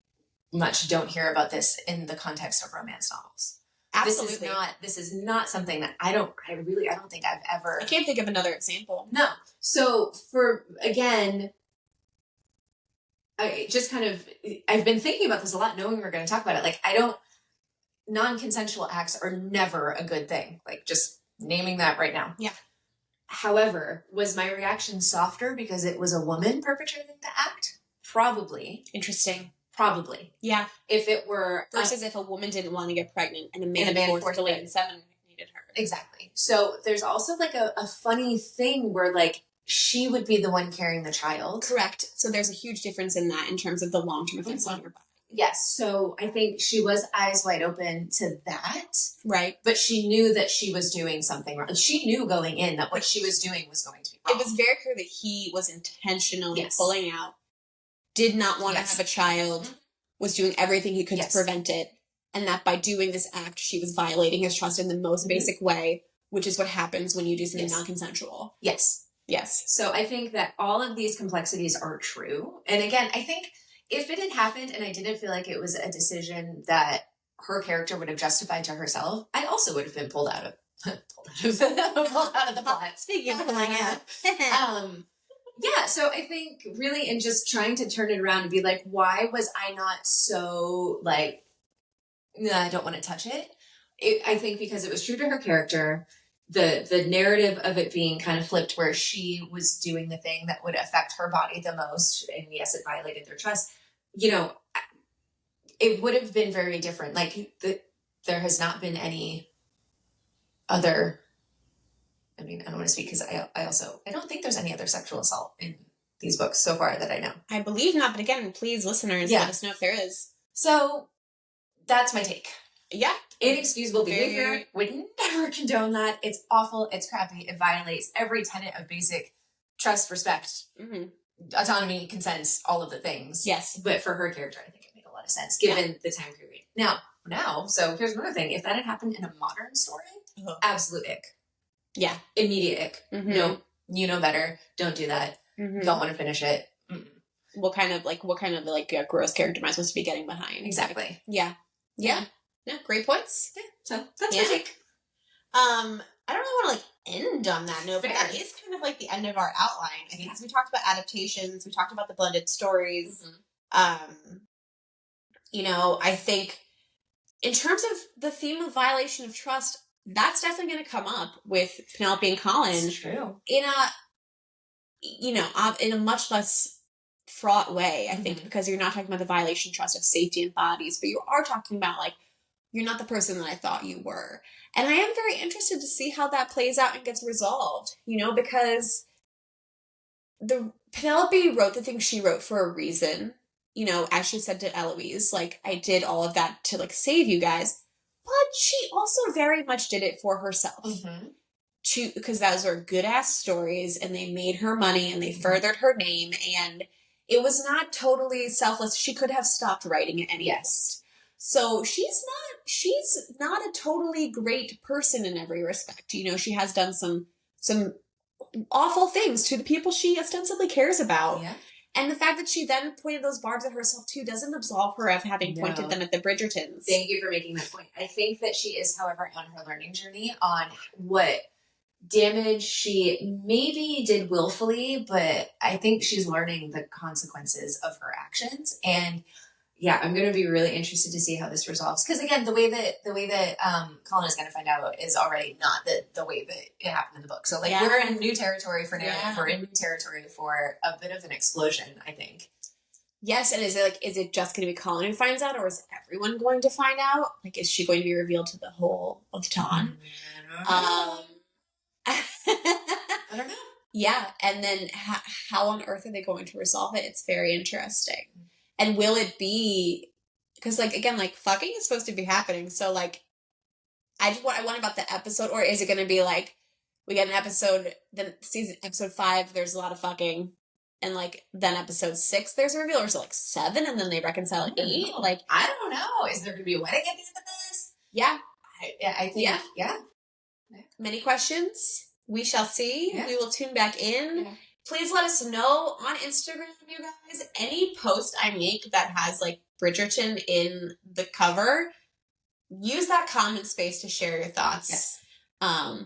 Speaker 1: much don't hear about this in the context of romance novels.
Speaker 2: Absolutely.
Speaker 1: This is not something that I don't think I've ever.
Speaker 2: I can't think of another example.
Speaker 1: No. So I just I've been thinking about this a lot, knowing we're going to talk about it. non-consensual acts are never a good thing. Like, just naming that right now.
Speaker 2: Yeah.
Speaker 1: However, was my reaction softer because it was a woman perpetrating the act? Probably.
Speaker 2: Interesting.
Speaker 1: Probably.
Speaker 2: Yeah.
Speaker 1: If it were...
Speaker 2: Versus if a woman didn't want to get pregnant and a man forcefully inseminated her.
Speaker 1: Exactly. So there's also like a funny thing where like she would be the one carrying the child.
Speaker 2: Correct. So there's a huge difference in that in terms of the long-term effects on your body.
Speaker 1: Yes. So I think she was eyes wide open to that.
Speaker 2: Right.
Speaker 1: But she knew that she was doing something wrong. She knew going in that what she was doing was going to be wrong.
Speaker 2: It was very clear that he was intentionally pulling out, did not want to have a child, was doing everything he could to prevent it, and that by doing this act, she was violating his trust in the most basic way, which is what happens when you do something non-consensual.
Speaker 1: Yes.
Speaker 2: Yes.
Speaker 1: So I think that all of these complexities are true. And again, I think if it had happened and I didn't feel like it was a decision that her character would have justified to herself, I also would have been pulled out of the plot.
Speaker 2: Speaking of pulling out.
Speaker 1: Yeah, so I think really in just trying to turn it around and be like, why was I not so like, nah, I don't want to touch it? I think because it was true to her character, the narrative of it being kind of flipped where she was doing the thing that would affect her body the most, and yes, it violated their trust. You know, it would have been very different. Like, there has not been any other... I mean, I don't want to speak because I don't think there's any other sexual assault in these books so far that I know.
Speaker 2: I believe not, but again, please, listeners, let us know if there is.
Speaker 1: So, that's my take.
Speaker 2: Yeah.
Speaker 1: Inexcusable behavior. Would never condone that. It's awful. It's crappy. It violates every tenet of basic trust, respect, autonomy, consent, all of the things.
Speaker 2: Yes.
Speaker 1: But for her character, I think it made a lot of sense given the time period. Now, so here's another thing. If that had happened in a modern story, absolute ick.
Speaker 2: Yeah.
Speaker 1: Immediate ick. No, you know better. Don't do that. Don't want to finish it.
Speaker 2: What kind of gross character am I supposed to be getting behind?
Speaker 1: Exactly.
Speaker 2: Yeah. Great points.
Speaker 1: Yeah. So that's my take.
Speaker 2: I don't really want to end on that note, but that is kind of like the end of our outline. I think we talked about adaptations, we talked about the blended stories. You know, I think in terms of the theme of violation of trust, that's definitely going to come up with Penelope and Colin.
Speaker 1: That's true.
Speaker 2: In a much less fraught way, I think, because you're not talking about the violation of trust of safety and bodies, but you are talking about, like, you're not the person that I thought you were. And I am very interested to see how that plays out and gets resolved, because Penelope wrote the things she wrote for a reason, as she said to Eloise, like, I did all of that to, like, save you guys. But she also very much did it for herself. Because those were good-ass stories, and they made her money, and they furthered her name, and it was not totally selfless. She could have stopped writing at any point. So she's not a totally great person in every respect. She has done some awful things to the people she ostensibly cares about. Yeah. And the fact that she then pointed those barbs at herself, too, doesn't absolve her of having pointed them at the Bridgertons.
Speaker 1: Thank you for making that point. I think that she is, however, on her learning journey on what damage she maybe did willfully, but I think she's learning the consequences of her actions. And yeah, I'm going to be really interested to see how this resolves. Because again, the way that Colin is going to find out is already not the way that it happened in the book. So like we're in new territory for narrative. Yeah. We're in new territory for a bit of an explosion, I think.
Speaker 2: Yes, and is it just going to be Colin who finds out, or is everyone going to find out? Like, is she going to be revealed to the whole of town? I don't know. Yeah, and then how on earth are they going to resolve it? It's very interesting. And will it be, because, like, again, like, fucking is supposed to be happening, so, like, I wonder about the episode, or is it going to be, like, we get an episode, then episode 5, there's a lot of fucking, and, like, then episode 6, there's a reveal, or is it, like, 7, and then they reconcile at 8? Like,
Speaker 1: I don't know. Is there going to be a wedding at the end of this?
Speaker 2: Yeah.
Speaker 1: I think, yeah.
Speaker 2: Many questions. We shall see. Yeah. We will tune back in. Yeah. Please let us know on Instagram, you guys, any post I make that has, like, Bridgerton in the cover. Use that comment space to share your thoughts. Yes.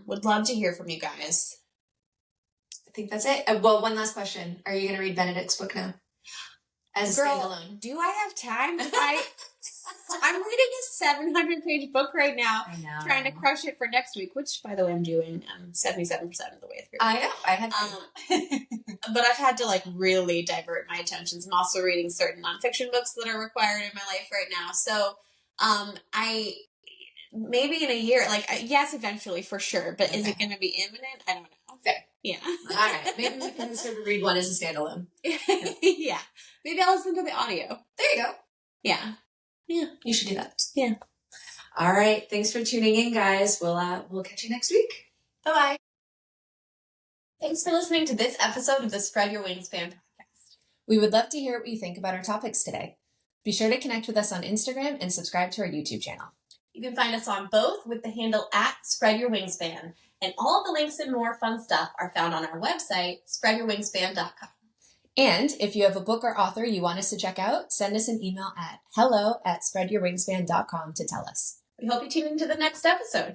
Speaker 2: Would love to hear from you guys.
Speaker 1: I think that's it. Well, one last question. Are you going to read Benedict's book now? As a standalone?
Speaker 2: Do I have time? I'm reading a 700-page book right now.
Speaker 1: I know.
Speaker 2: Trying to crush it for next week, which, by the way, I'm doing 77% of the way through.
Speaker 1: I know. I had
Speaker 2: but I've had to, like, really divert my attentions. I'm also reading certain nonfiction books that are required in my life right now. So, maybe in a year, like, yes, eventually, for sure. But is it going to be imminent? I don't know.
Speaker 1: Fair.
Speaker 2: Yeah.
Speaker 1: All right. Maybe we can sort of read one as a standalone.
Speaker 2: Yeah. Maybe I'll listen to the audio.
Speaker 1: There you go.
Speaker 2: Yeah. Yeah.
Speaker 1: You should do that.
Speaker 2: Yeah.
Speaker 1: All right. Thanks for tuning in, guys. We'll catch you next week.
Speaker 2: Bye-bye. Thanks for listening to this episode of the Spread Your Wings fan podcast.
Speaker 1: We would love to hear what you think about our topics today. Be sure to connect with us on Instagram and subscribe to our YouTube channel.
Speaker 2: You can find us on both with the handle @SpreadYourWingsFan, and all the links and more fun stuff are found on our website, spreadyourwingsfan.com.
Speaker 1: And if you have a book or author you want us to check out, send us an email at hello@spreadyourwingsfan.com to tell us.
Speaker 2: We hope you tune into the next episode.